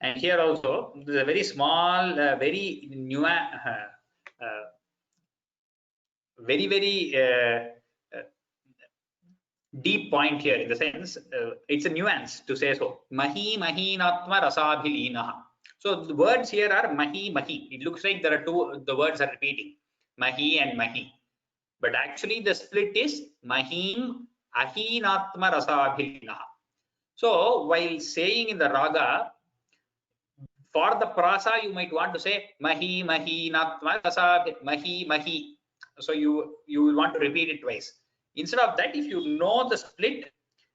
And here also, there is a very small, very new, very deep point here, in the sense it's a nuance to say so. Mahi mahinatma rasabhilinaha. So the words here are mahi mahi. It looks like there are two, the words are repeating, mahi and mahi, but actually the split is mahim ahinatma rasabhilinaha. So while saying in the raga, for the prasa you might want to say mahi mahinatma rasabh mahi mahi. So you will want to repeat it twice. Instead of that, if you know the split,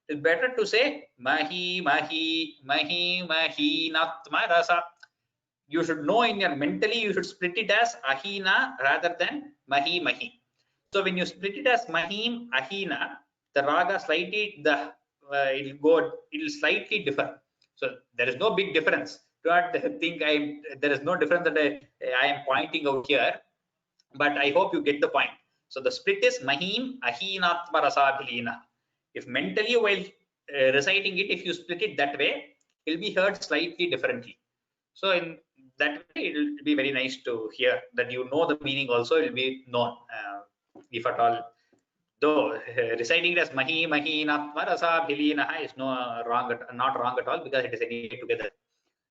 it's better to say mahi mahi mahi mahinatma rasa. You should know in your mentally, you should split it as ahina rather than mahi mahi. So when you split it as mahim ahina, the raga slightly, the it'll slightly differ. So there is no big difference. Do not think there is no difference that I am pointing out here, but I hope you get the point. So the split is mahim ahinatma rasabhilina. If mentally while reciting it, if you split it that way, it will be heard slightly differently. So in that way, it will be very nice to hear that you know the meaning also. It will be known, if at all. Though reciting it as mahi mahinatma rasabhilina is not wrong at all, because it is anyway together.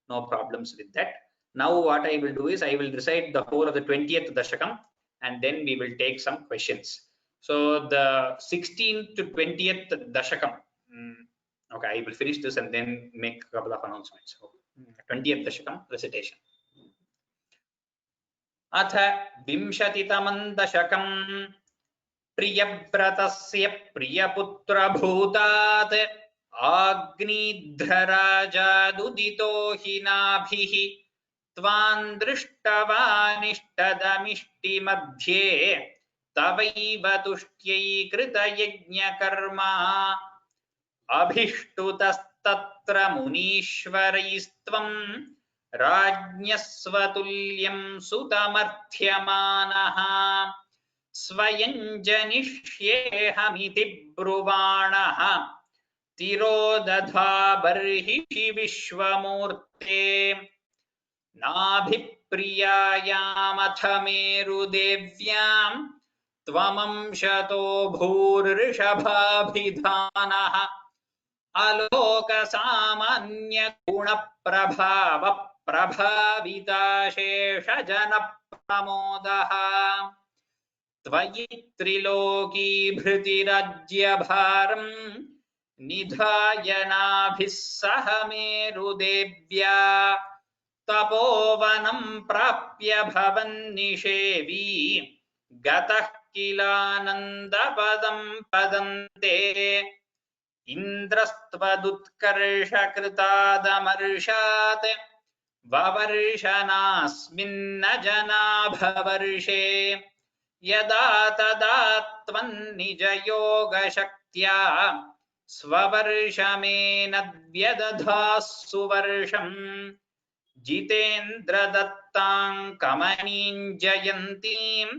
No problems with that. Now what I will do is I will recite the whole of the 20th dashakam, and then we will take some questions. So the 16th to 20th dashakam. Okay, I will finish this and then make a couple of announcements. 20th dashakam recitation. Atha vimshatitamam dashakam प्रियव्रतस्य प्रियपुत्रभूतात् आग्निध्रराजादुदितो हि नाभिः त्वां दृष्टवानिष्टदमिष्टिमध्ये तवैव तुष्ट्यै कृतयज्ञकर्मा अभिष्टुतस्तत्र मुनीश्वरैस्त्वं राज्ञः स्वतुल्यं सुतमर्थ्यमानः स्वयं जनिष्येऽहमिति ब्रुवाणः तिरोदधा बर्हिषि विश्वमूर्ते नाभिप्रियायामथ मेरुदेव्यां त्वमंशतो भूर्ऋषभाभिधानः अलोकसामान्यगुणप्रभाव प्रभाविताशेषजनप्रमोदः त्वयि त्रिलोकीभृतिराज्यभारं निधाय नाभिः सह मेरुदेव्या तपोवनं प्राप्य भवन्निषेवी गतः किलानन्दपदं पदन्ते इन्द्रस्त्वदुत्कर्षकृतादमर्षात् ववर्षनास्मिन्न जनाभवर्षे यदा तदा त्वन्निजयोगशक्त्या स्ववर्षमेनद्व्यदधाः सुवर्षम् जितेन्द्रदत्तां कमनीं जयन्तीम्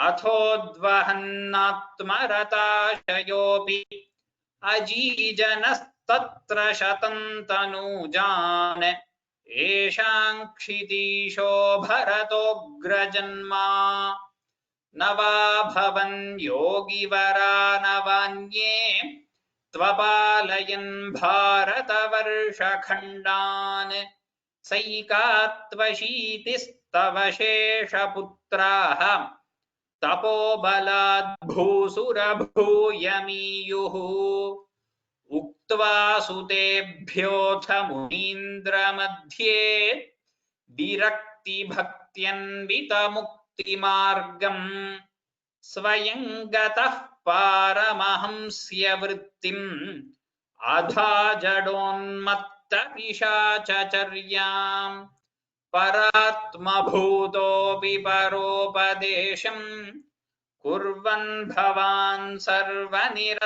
अथोद्वहन्नात्मरताशयोऽपि अजीजनस्तत्र शतं तनूजान् येषां क्षितीशो भरतोऽग्रजन्मा न वा भवन् योगिवरा नवान्ये त्वपालयन् भारतवर्षखण्डान् सैकात्वशीतिस्तव शेषपुत्राः तपोबलाद् भूसुरभूयमीयुः उक्त्वा सुतेभ्योऽथ मुनीन्द्रमध्ये विरक्तिभक्त्यन्वितमुक्तिमार्गम् स्वयं गतः पारमहंस्यवृत्तिम् अधा जडोन्मत्तपिशाचचर्याम् परात्मभूतोऽपि परोपदेशम् कुर्वन् भवान् सर्वनिरस्यमानः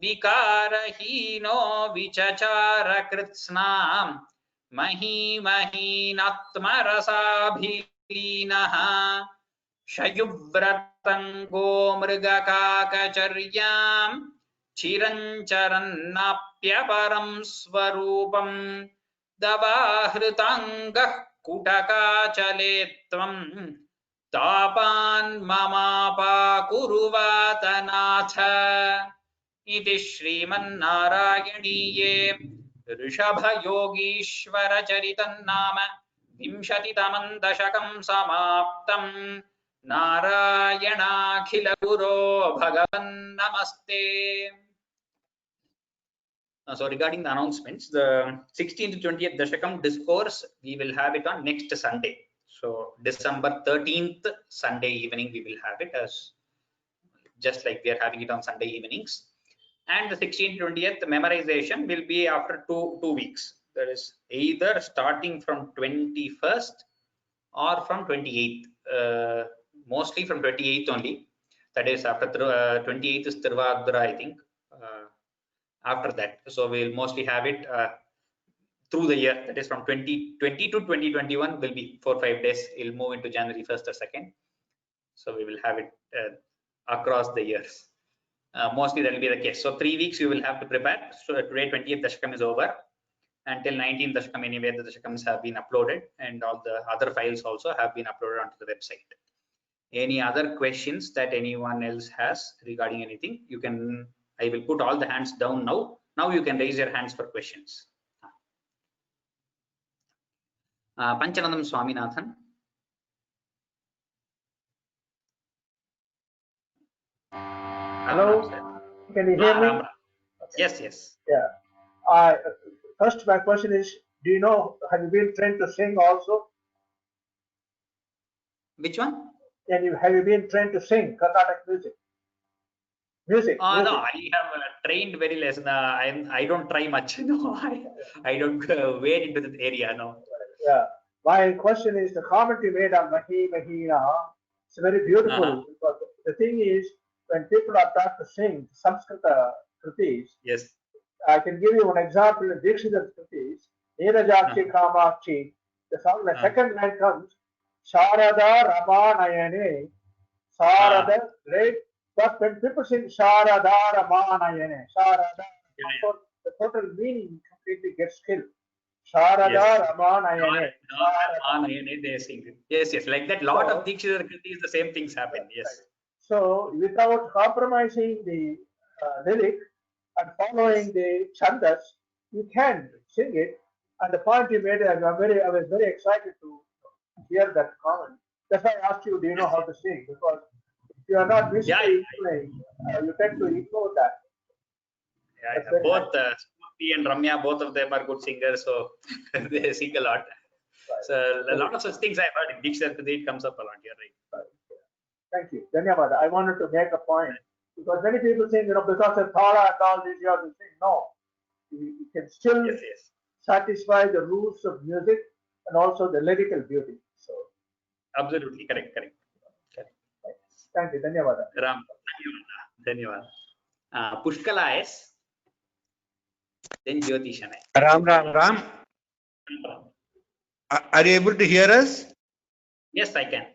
विकारहीनो विचचारकृत्स्नाम् महीमहीनात्मरसाभिलीनः शयुव्रतङ्गो मृगकाकचर्याम् चिरञ्चरन्नाप्यपरं स्वरूपम् दवाहृताङ्गः कुटकाचले त्वम् तापान् ममापाकुरुवातनाथ इति श्रीमन्नारायणीये ऋषभयोगीश्वरचरितम् नाम 20तमं दशकं समाप्तम्। नारायणाखिलगुरो भगवन् नमस्ते. So regarding the announcements, the 16th to 20th Dashakam discourse, we will have it on next Sunday. So December 13th, Sunday evening, we will have it, as just like we are having it on Sunday evenings. And the 16th to 20th memorization will be after two weeks. That is either starting from 21st or from 28th. Mostly from 28th only. That is after 28th is Tiruvadra, I think. after that. So we'll mostly have it through the year. That is from 2020 to 2021 will be 4-5 days. It'll move into January 1st or 2nd. So we will have it across the years. Mostly that will be the case. So 3 weeks you will have to prepare. So today 20th Dashakam is over. Until 19th Dashakam anyway, the Dashakams have been uploaded and all the other files also have been uploaded onto the website. Any other questions that anyone else has regarding anything? You can, I will put all the hands down now. Now you can raise your hands for questions. Panchanandam Swaminathan. Hello, can you hear me? Yes, yes. Yeah. First, my question is, do you know, have you been trained to sing also? Which one? And have you been trained to sing Carnatic music? Music. No, I have trained very less. I don't try much. No, I don't wade into that area. No. Yeah. My question is the comment you made on Mahi Mahina. It's very beautiful. Because the thing is, when people are taught to sing Sanskrita Kritis, yes, I can give you one example in Dikshidhar Kritis. Nirajakshi Kamakshi. The song, the second line comes, Sharada Ramanayane. Sarada, right? But when people sing Sharada Ramanayane, Sharada, the total meaning completely gets killed. Sharada Ramanayane. Ramanayane, they sing. Yes, yes, like that. Lot of Dikshidhar Kritis, the same things happen. Yes. Right. So without compromising the lyric and following the chandas, you can sing it. And the point you made, I was very excited to hear that comment. That's why I asked you, do you know how to sing? Because if you are not musically playing, you tend to ignore that. Yeah, both Smriti and Ramya, both of them are good singers, so they sing a lot. Right. So a lot of such things I've heard in Dikshidhar Kriti, it comes up a lot. You're right. Thank you. Dhanyavad. I wanted to make a point because many people think, because of Thala and all this, you have to sing. No, you can still satisfy the rules of music and also the lyrical beauty. So, absolutely correct. Thank you. Dhanyavad. Ram, Dhanyavad. Pushkala S. Then Jyoti Shanai. Ram. Are you able to hear us? Yes, I can.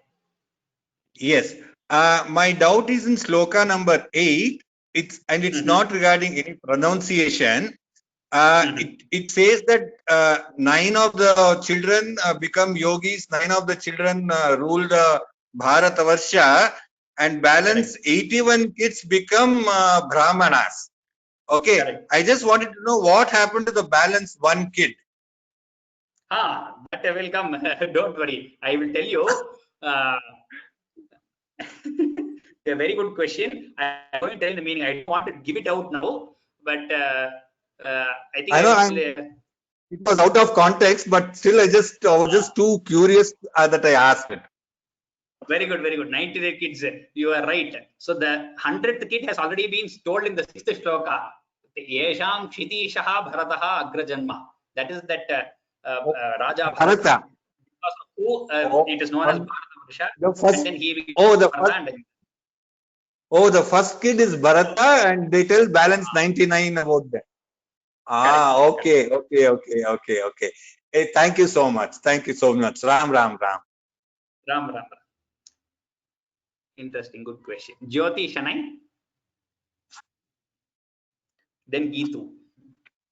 Yes. My doubt is in sloka number 8. It's not regarding any pronunciation. It says that 9 of the children become yogis, 9 of the children ruled Bharatavarsha, and balance 81 kids become Brahmanas. Okay. Correct. I just wanted to know what happened to the balance 1 kid. That will come. Don't worry. I will tell you. A very good question. I'm going to tell you the meaning. I don't want to give it out now, but I think it was out of context, but still I was just too curious that I asked it. Very good, very good. 93 kids. You are right. So the 100th kid has already been told in the 6th shloka. Yesham Kshitishaha Bharataha Agrajanma. That is that Raja Bharata. Because of who it is known as Bharata. And then he the first kid is Bharata, and they tell balance 99 about that. Okay. Hey, thank you so much. Ram. Interesting, good question. Jyoti Shanai. Then Geetu.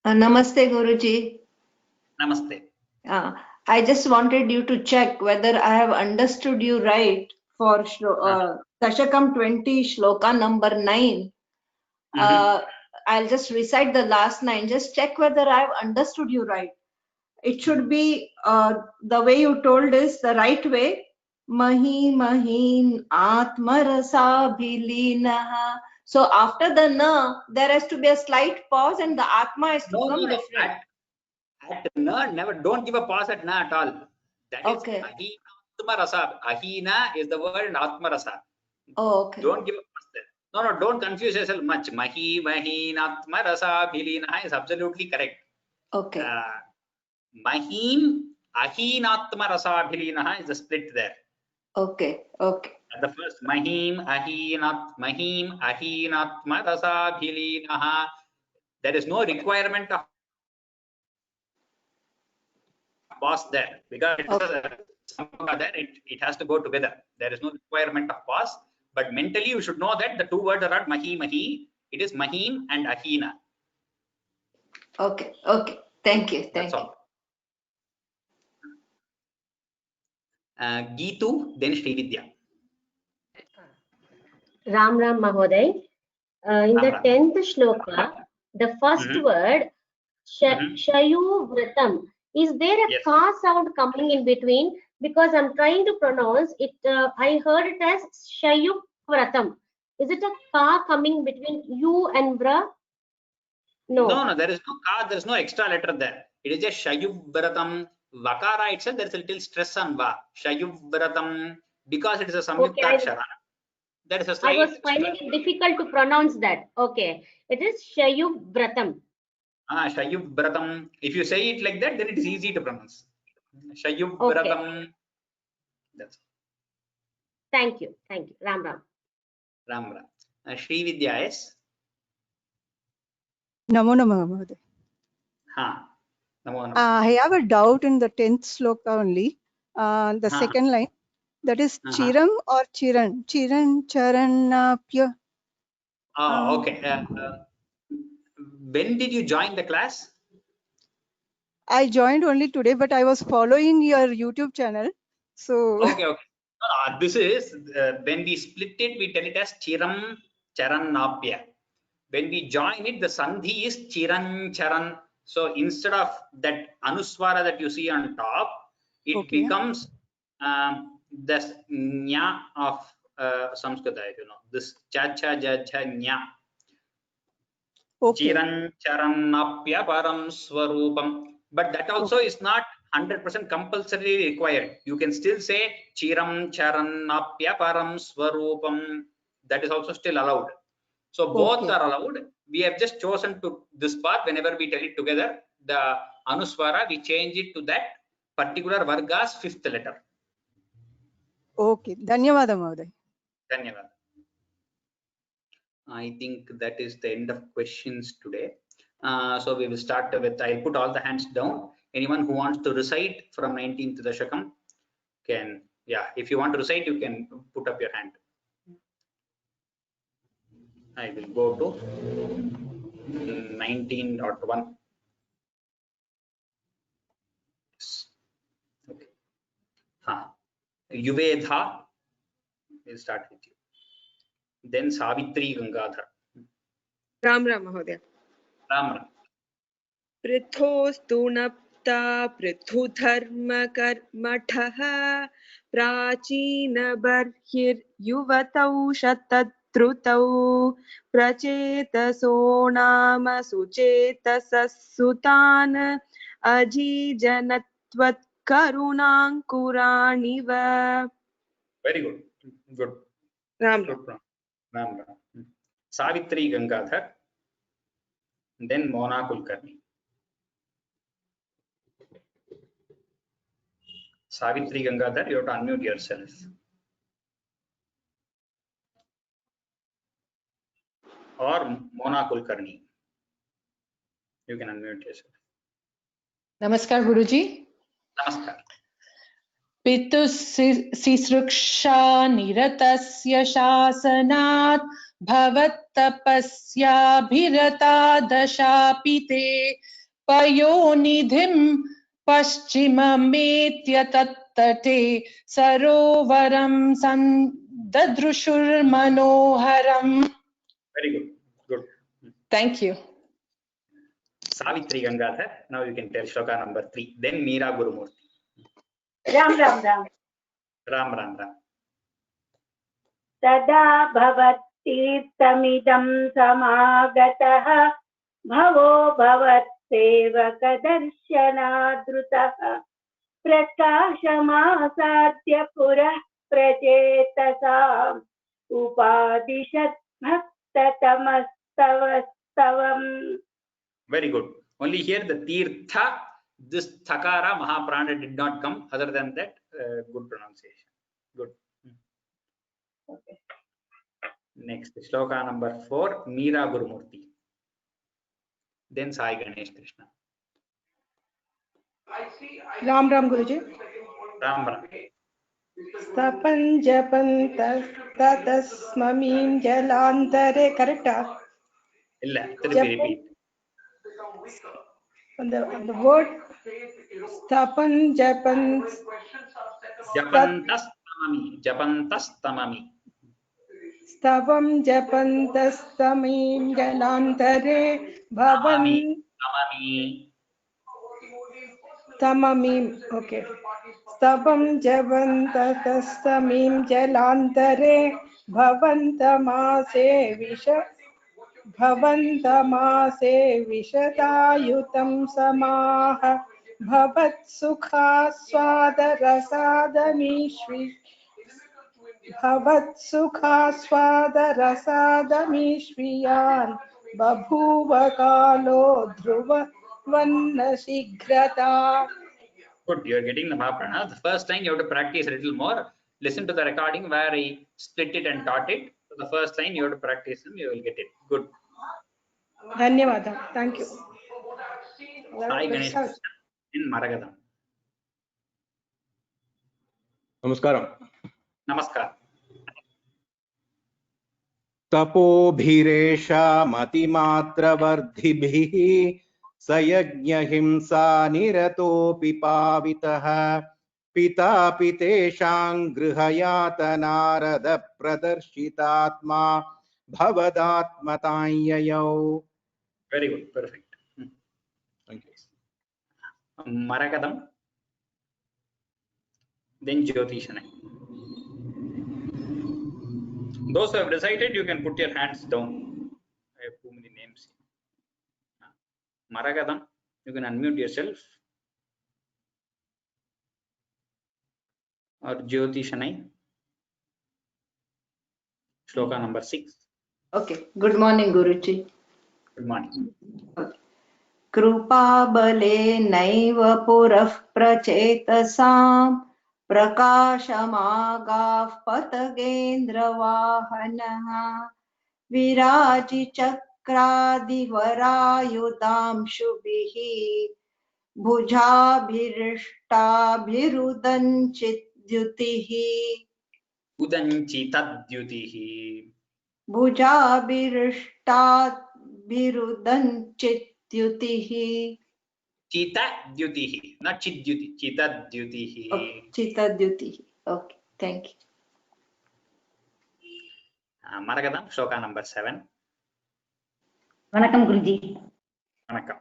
Namaste, Guruji. Namaste. I just wanted you to check whether I have understood you right for Dashakam 20, Shloka number 9. I'll just recite the last 9. Just check whether I've understood you right. It should be the way you told is the right way. Mahin Atmarasa Bhilinaha. So after the na, there has to be a slight pause and the Atma has to come. At na, never, don't give a pause at na at all. That is Ahina Rasa. Ahina is the word in Atma Rasa. Oh, okay. Don't give a pause there. No, don't confuse yourself much. Mahin Atma Rasa Bhilina is absolutely correct. Okay. Mahim Ahinatma Rasa Bhilina is the split there. Okay. The first Mahim Ahinatma Rasa Bhilina. There is no requirement of pause there because it has to go together. There is no requirement of pause, but mentally you should know that the two words are not mahi mahi. It is mahim and ahina. Okay, okay. Thank you. That's Thank you. all. Geetu, then Srividya. Ram Mahoday. In the Ram. 10th shloka, the first word, Shayu Vratam, is there a Yes. ka sound coming in between? Because I'm trying to pronounce it, I heard it as Shayu Vratam. Is it a ka coming between you and Vra? No, there is no ka, there is no extra letter there. It is just Shayubharatam. Vakara itself, there is a little stress on va. Shayubharatam, because it is a samyukta akshara. There is a slight. I was finding it difficult to pronounce that. Okay, it is Shayu Vratam. Shayubharatam. If you say it like that, then it is easy to pronounce. Shayubharatam. Okay. That's Thank you. Ram. Ram. Srividya is. Namo Namah Mahoday. Namo Namah. I have a doubt in the 10th sloka only. The second line, that is Chiram or Chiran? Chiran, Charanapya. Okay. When did you join the class? I joined only today, but I was following your YouTube channel. So Okay. This is when we split it, we tell it as Chiram Charanapya. When we join it, the sandhi is Chiran Charan. So instead of that anuswara that you see on top, it becomes the nya of Samskrita, if you know. This cha cha ja ja nya. Chiran Charanapya Param Swarupam. But that also is not 100% compulsory required. You can still say Chiram Charanapya Param Swarupam. That is also still allowed. So both are allowed. We have just chosen to this part. Whenever we tell it together, the anuswara, we change it to that particular varga's fifth letter. Okay. Dhanyavada Mahoday. Dhanyavada. I think that is the end of questions today. So we will start with, I'll put all the hands down. Anyone who wants to recite from 19th Dashakam can, if you want to recite, you can put up your hand. I will go to 19.1. Okay. Yuvedha, we'll start with you. Then Savitri Gangadhar. Ram Mahoday. Ram. Prithostu napta prithudharma karmatah prachina barhir yuvatau shatatrutau prachetaso nama suchetasasutan ajijanatvat karunankuraniva. Very good. Good. Ram. Savitri Gangadhar. Then Mona Kulkarni. Savitri Gangadhar, you have to unmute yourself. Or Mona Kulkarni. You can unmute yourself. Namaskar, Guruji. Namaskar. Pitus sisruksha niratasya shasanat bhavat-tapasya bhirata dashapite payonidhim paschimam-etya tattate sarovaram sandadrushur manoharam. Very good. Good. Thank you. Savitri Gangadhar. Now you can tell shloka number 3. Then Meera Gurumurthy. Ram. Ram. Tada bhavattirtamidam samagatah bhavo bhavatsevakadarshanaadrutah prakashamasadya purah prachetasam upadishat bhaktatamasstavastavam. Very good. Only here the Tirtha, this Thakara Mahaprana did not come. Other than that, good pronunciation. Good. Okay. Next, shloka number 4, Meera Gurumurthy. then Sai Ganesh Krishna. Ram Ram Guruji. Ram Ram. Stapan japantas tatasmamim jalantare. Correct? Illa, திருப்பி repeat. The word Stapan japans. Japantas tamami. Stavam japantas tamim jalantare bhavan tamamim. Okay. Stavam japantas tamim jalantare bhavantamase vishadayutam samaha bhavat sukha swadarasadamishvi Bhavat sukha swadarasadamishviyan babhuva kalo dhruva vanna shigrata. Good, you are getting the Mahaprana. The first time you have to practice a little more. Listen to the recording where I split it and taught it. So the first time you have to practice them, you will get it. Good. Dhanyavada. Thank you. Sai Ganesh Krishna in Maragadam. Namaskaram. Namaskar. तपोभिरेषा मतिमात्रवर्धिभिः स यज्ञहिंसा निरतोऽपि पावितः पितापि तेषां गृहयातनारद प्रदर्शितात्मा भवदात्मताञ्ययौ. Very good, perfect. Thank you. Maragadam, then Jyotishanai. Those who have decided, you can put your hands down. I have too many names. Maragadam, you can unmute yourself. Or Jyotishanai. Shloka number 6. Okay. Good morning, Guruji. Good morning. Okay. कृपाबलेनैव पुरः प्रचेतसाम् प्रकाशमागाः पतगेन्द्रवाहनः विराजिचक्रादिवरायुधांशुभिः भुजाभिरिष्टाभिरुदञ्चिद्युतिः Udanchitadyutihi. भुजाभिरिष्टाभिरुदञ्चिद्युतिः. Chitadyutihi, not Chidyuti, Chitadyutihi. Okay. Chitadyutihi. Okay, thank you. Maragadam, Shloka number 7. Vanakkam Guruji. Vanakkam.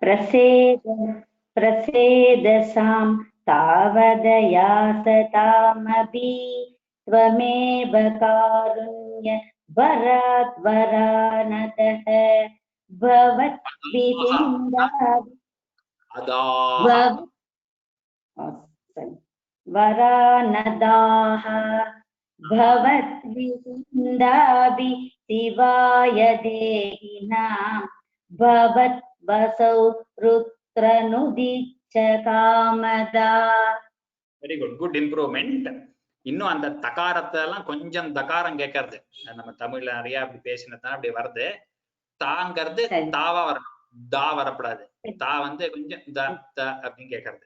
प्रसेदसां तावदयासतामपि त्वमेव कारुण्य वराद्वरानतः वरानदाः भवद्विसिन्दाभि शिवाय देहिनां भवद्वसौ रुद्रनुदिच्चकामदा. Very good, good improvement. இன்னும் அந்த தகாரத்தெல்லாம் கொஞ்சம் தகாரம் கேட்கறது. நம்ம தமிழ்ல நிறைய அப்படி பேசினதான் அப்படி வருது. தாங்கிறது தாவா வரணும், தா வரப்படாது. தா வந்து கொஞ்சம் த அப்படின்னு கேட்கறது.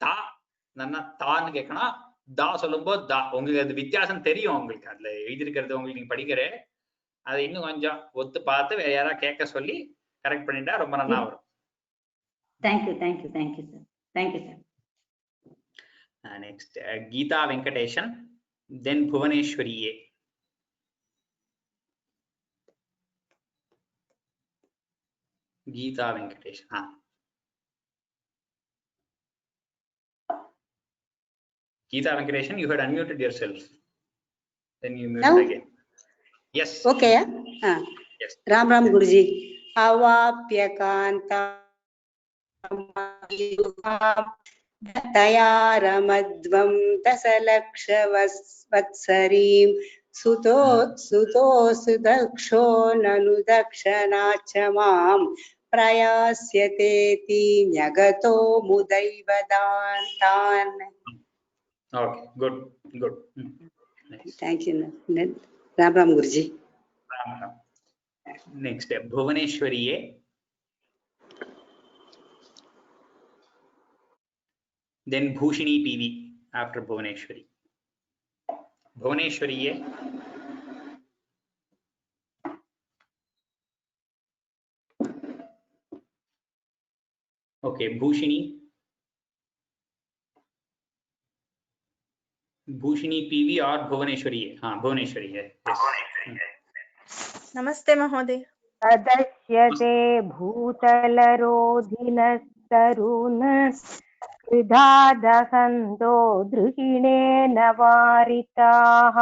தா நல்லா தான்னு கேட்கணும். தா சொல்லும்போது தா. உங்களுக்கு அது வித்தியாசம் தெரியும். உங்களுக்கு அதுல எழுதிருக்கிறது உங்களுக்கு நீங்க படிக்கிறேன். அதை இன்னும் கொஞ்சம் ஒத்து பார்த்து வேற யாராவது கேட்க சொல்லி கரெக்ட் பண்ணிட்டா ரொம்ப நல்லா வரும். Thank you thank you thank you sir. Thank you sir. Next, Geeta Venkateshan, then Bhuvaneshwari A. Geeta Venkateshan. Geeta Venkateshan, you had unmuted yourself. Then you muted again. Yes. Okay. Yes. Ram Ram Guruji. Avapyakanta दयारमध्वं दशलक्षवत्सरीं सुतोऽसु दक्षो ननु दक्षिणाच्च मां प्रयास्यतेति न्यगतो मुदैव तान्. Okay, good, good. Nice. Thank you. Ram Ram Guruji. Ram Ram. Next, Bhuvaneshwari A. Then Bhushini PV after Bhuvaneshwari. Bhuvaneshwari. Okay, Bhushini. Bhushini PV or Bhuvaneshwari. Bhuvaneshwari. Yes. नमस्ते महोदय। तदस्यते भूतलरोधिनस्तरुन् कृधादहन्तो द्रुहिणेन वारिताः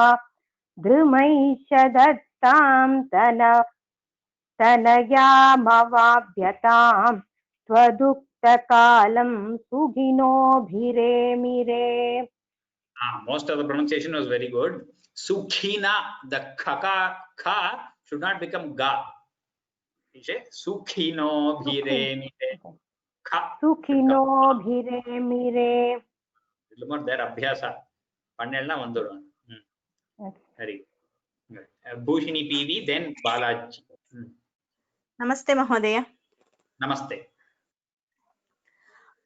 द्रुमैश्च दत्तां तनयामवाभ्यतां त्वदुक्तकालं सुखिनोभिरेमिरे. Most of the pronunciation was very good. Sukhina, the kha should not become ga. Sukhino bhiremire. Sukhino bhiremire. Little more there abhyasa. Pannelna vandudu. Very good. Bhushini PV, then Balaji. नमस्ते महोदय। Namaste.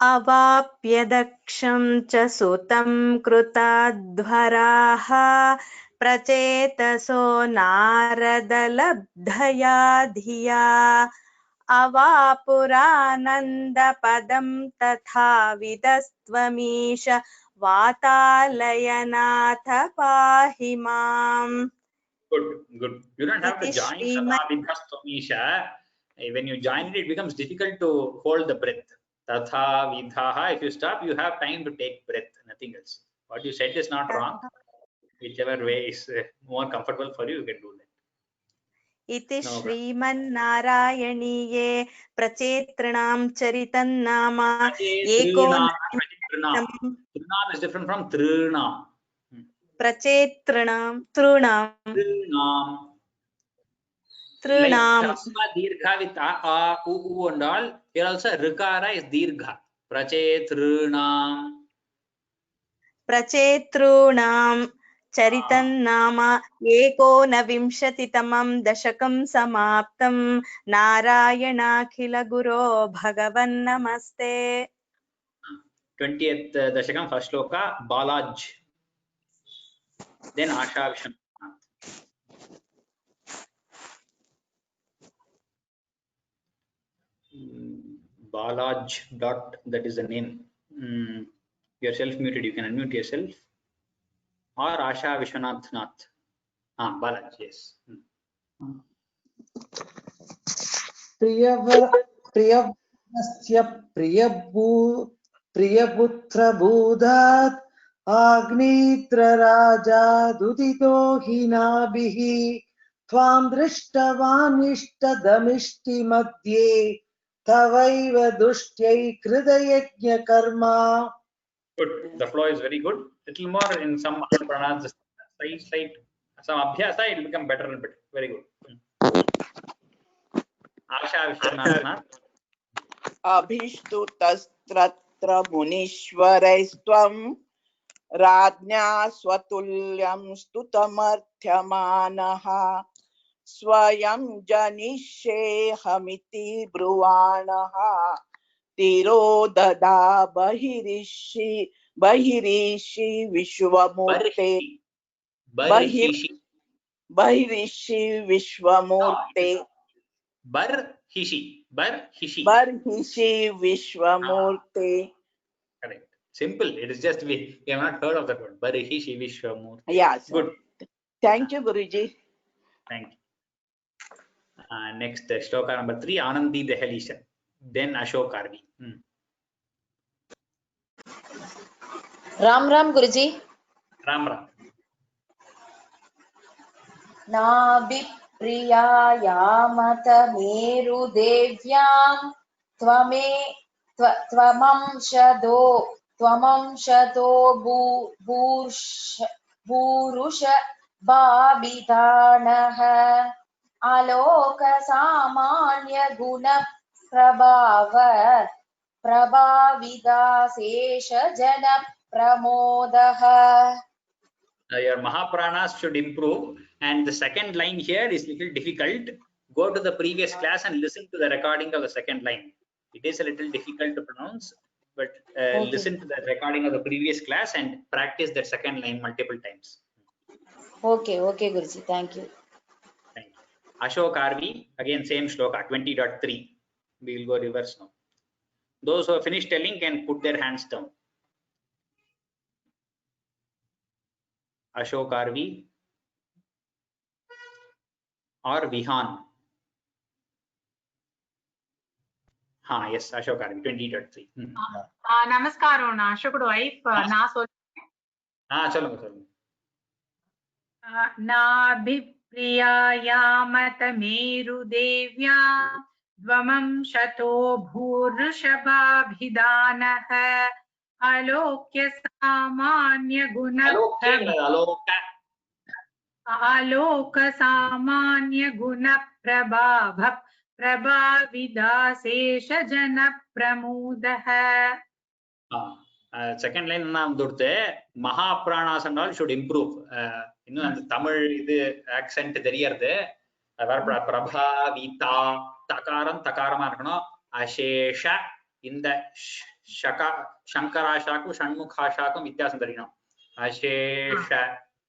अवाप्य दक्षं च सुतं कृताध्वराः प्रचेतसो नारदलब्धया धिया अवापुरानन्दपदं तथाविदस्त्वमीश वातालयनाथ पाहि माम्. Good. You don't have to join Tathavidhastamisha. When you join it, it becomes difficult to hold the breath. Tatha vidhaha. If you stop, you have time to take breath, nothing else. What you said is not wrong. Whichever way is more comfortable for you, you can do that. इति श्रीमन्नारायणीये प्रचेतृणां चरितन्नाम Trinam is different from Trinam. प्रचेतृणां Like Kasma Dirgha with A, U and all. Here also Rikara is Dirgha. प्रचेतॄणां चरितन्नाम एकोनविंशतितमं दशकं समाप्तं नारायणाखिलगुरो भगवन्नमस्ते. 20th Dashakam, first shloka, Balaj. Then Asha Vishwanath. Balaj dot, that is the name. You're self-muted, you can unmute yourself. Or Asha Vishwanath Nath. Balaj, yes. प्रियवरस्य प्रियपुत्रभूदात् आग्नेत्रराजादुदितो हिनाभिः त्वां दृष्टवानिष्टदमिष्टिमध्ये तवैव दुष्ट्यै कृतयज्ञकर्मा. Good. The flow is very good. Little more in some other pranas, slight, some abhyasa, it will become better and better. Very good. Asha Vishwanath. अभिष्टुतस्त्रत्र मुनीश्वरैस्त्वं राज्ञा स्वतुल्यं स्तुतमर्थ्यमानः स्वयं जनिष्येऽहमिति ब्रुवाणः तिरोदधा बहिरीषि विश्वमूर्ते बहिरीषि विश्वमूर्ते Barhishi Vishwamurti. Correct. Simple. It is just we have not heard of that word. Barhishi Vishwamurti. Yes. Good. Thank you, Guruji. Thank you. Next, shloka number 3, Anandi Dehelishan. Then Ashok Arvi. Ram Guruji. Ram. प्रियायामत मेरुदेव्यां त्वमंशदो भूरुष भावितानः आलोक सामान्य गुण प्रभाविदाशेष जन प्रमोदः. Your Mahapranas should improve, and the second line here is little difficult. Go to the previous class and listen to the recording of the second line. It is a little difficult to pronounce. but listen to the recording of the previous class and practice that second line multiple times. Okay, Guruji. Thank you. Thank you. Ashok Arvi, again same shloka 20.3. We will go reverse now. Those who have finished telling can put their hands down. Ashok Arvi or Vihan. Yes, Ashok Arvi 20.3. Namaskaram, Ashokudu wife. Na சொல்லுங்க. नाभिप्रियायामत मेरुदेव्या द्वमं शतो भूर्षभाभिधानः आलोक्य सामान्य गुणप्रभाभ प्रभाविदाशेष जन प्रमुदः. Second line Mahapranasanal should improve. இன்னும் அந்த தமிழ் இது accent தெரியறது. பிரபாவிதா தகாரமா இருக்கணும். அசேஷ இந்த சங்கராஷாக்கும் ஷண்முகாஷாக்கும் வித்தியாசம் தெரியணும். அசேஷ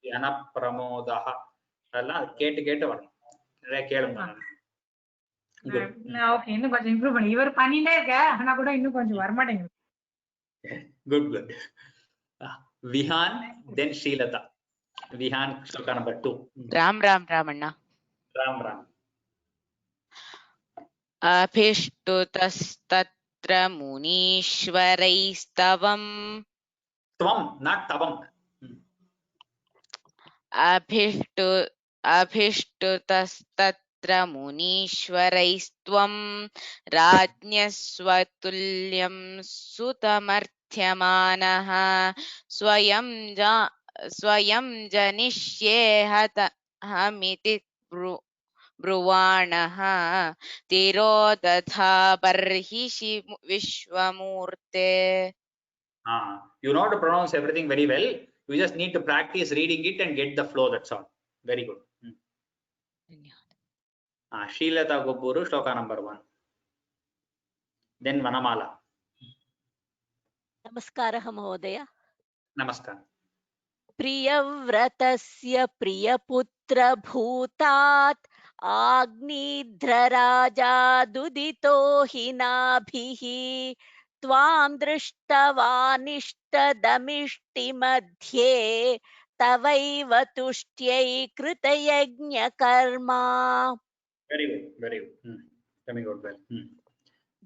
ஜன பிரமோதா அதெல்லாம் கேட்டு வரணும். நிறைய கேளுங்க. இன்னும் கொஞ்சம் இம்ப்ரூவ் பண்ணி இவர் பண்ணிட்டே இருக்க ஆனா கூட இன்னும் கொஞ்சம் வரமாட்டேங்குது. Good. Vihan, then Srilata. Vihan, shloka number 2. Ram Anna. Ram. Abhishtutastatra munishwaraistavam. Tvam, not tavam. Abhishtutastatra munishwaraistvam rajnyaswatulyam sutamर्थ्यमानः स्वयं जनिष्येहमिति ब्रुवाणः तिरोदधा बर्हिषि विश्वमूर्ते. You know to pronounce everything very well. You just need to practice reading it and get the flow. That's all. Very good. Srilata Gopuru, shloka number 1. Then Vanamala. नमस्कारः महोदय. नमस्कार. प्रियव्रतस्य प्रियपुत्रभूतात् आग्निध्रराजादुदितो हि नाभिः त्वां दृष्टवानिष्टदमिष्टिमध्ये तवैव तुष्ट्यै कृतयज्ञकर्मा. Very good. Coming out well.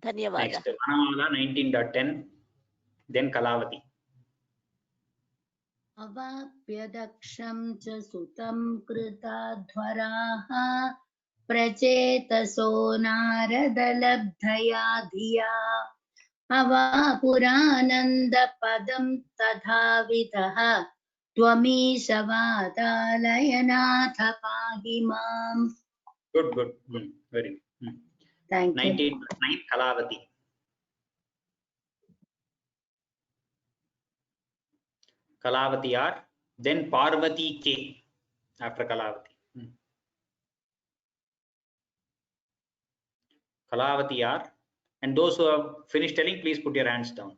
धन्यवादः. Next, Vanamala 19.10. Then Kalavati. अवाप्य दक्षं च सुतं कृताध्वराः प्रचेतसो नारदलब्धया धिया अवापुरानन्दपदं तथावितः त्वमीशवातालयनाथ पाहि माम्. Good. Very good. Thank you. 19.9 Kalavati. Kalavati R, then Parvati K after Kalavati. Kalavati R, and those who have finished telling, please put your hands down.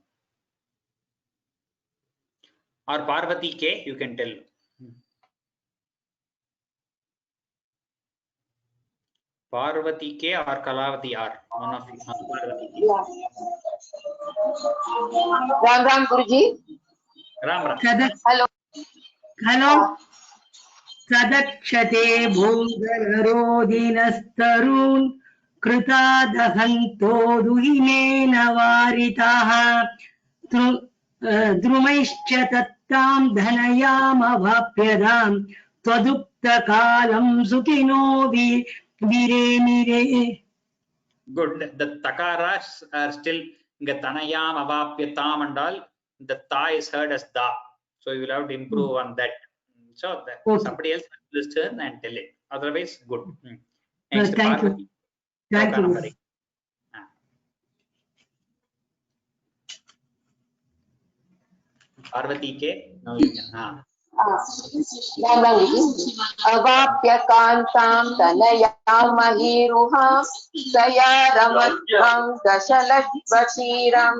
Or Parvati K, you can tell. Parvati K or Kalavati R, one of you. Parvati K. Ram Guruji. Ram. Hello. Sadakshate bhogarodinastarun कृतादहन्तो दुहिनेन वारिताः द्रुमैश्च तत्तां धनयामवाप्यदां त्वदुक्तकालं सुखिनो विरेमिरे. Good. The takaras are still Tanayam Avapyatam and all. The ta is heard as da. So you will have to improve on that. So somebody else will listen and tell it. Otherwise, good. Next, thank you. Thank you. Parvati K. Now you can. अवाप्य कान्तां तनयामहीरुहां सया रमध्वं दशलक्ष्मतीरं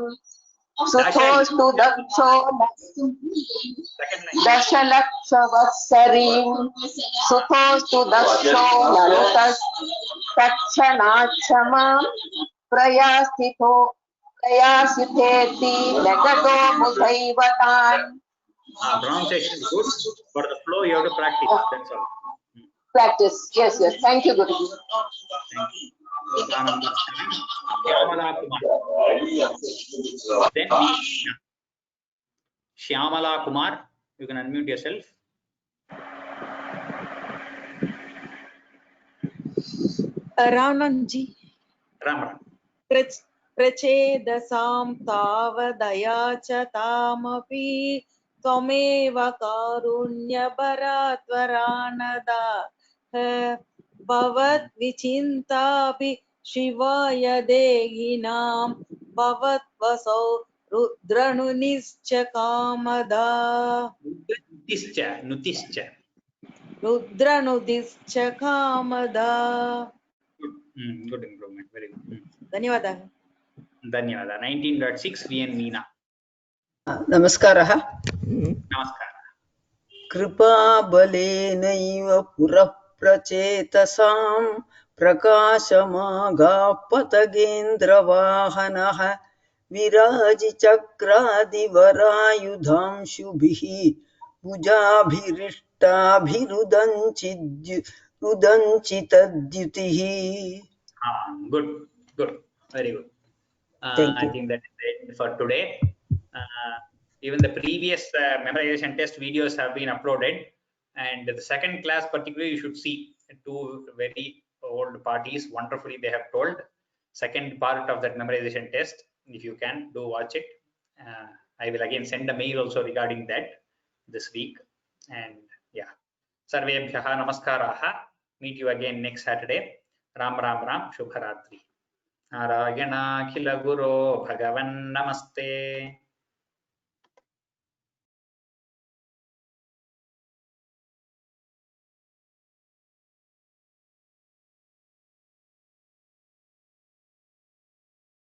सुतोस्तु दक्षो दशलक्षवत्सरीं सुतोस्तु दक्षो ननुतच्छनाच्छमां प्रयासितेति नगतो मुदैवतान्. Pronunciation is good. For the flow, you have to practice. That's all. Practice. Yes, yes. Thank you, Guruji. Thank you. Shyamala Kumar. Then Meena. Shyamala Kumar, you can unmute yourself. Ramanji. Ram. प्रचेदसां तावदया च तामपि त्वमेव कारुण्यपरात्वरानदा भवद्विचिन्तापि शिवाय देहिनां भवद्वसौ रुद्रनुनिश्च Kamada Nutischa. रुद्रनुदिश्च Kamada. Good improvement. Very good. धन्यवादः. Dhanyawada. 19.6 VN Meena. नमस्कारः. Namaskara. कृपाबलेनैव पुरः प्रचेतसां प्रकाशमागापतगेन्द्रवाहनः विराजिचक्रादिवरायुधांशुभिः भुजाभिरिष्टाभिरुदञ्चितद्युतिः. Good. Very good. I think that is it for today. Even the previous memorization test videos have been uploaded, and the second class particularly you should see two very old parties. Wonderfully they have told second part of that memorization test. If you can, do watch it. I will again send a mail also regarding that this week. And yeah, Sarvebhyaha Namaskaraha. Meet you again next Saturday. Ram Ram Ram. Shubharatri. Narayana Khila Guru Bhagavan Namaste.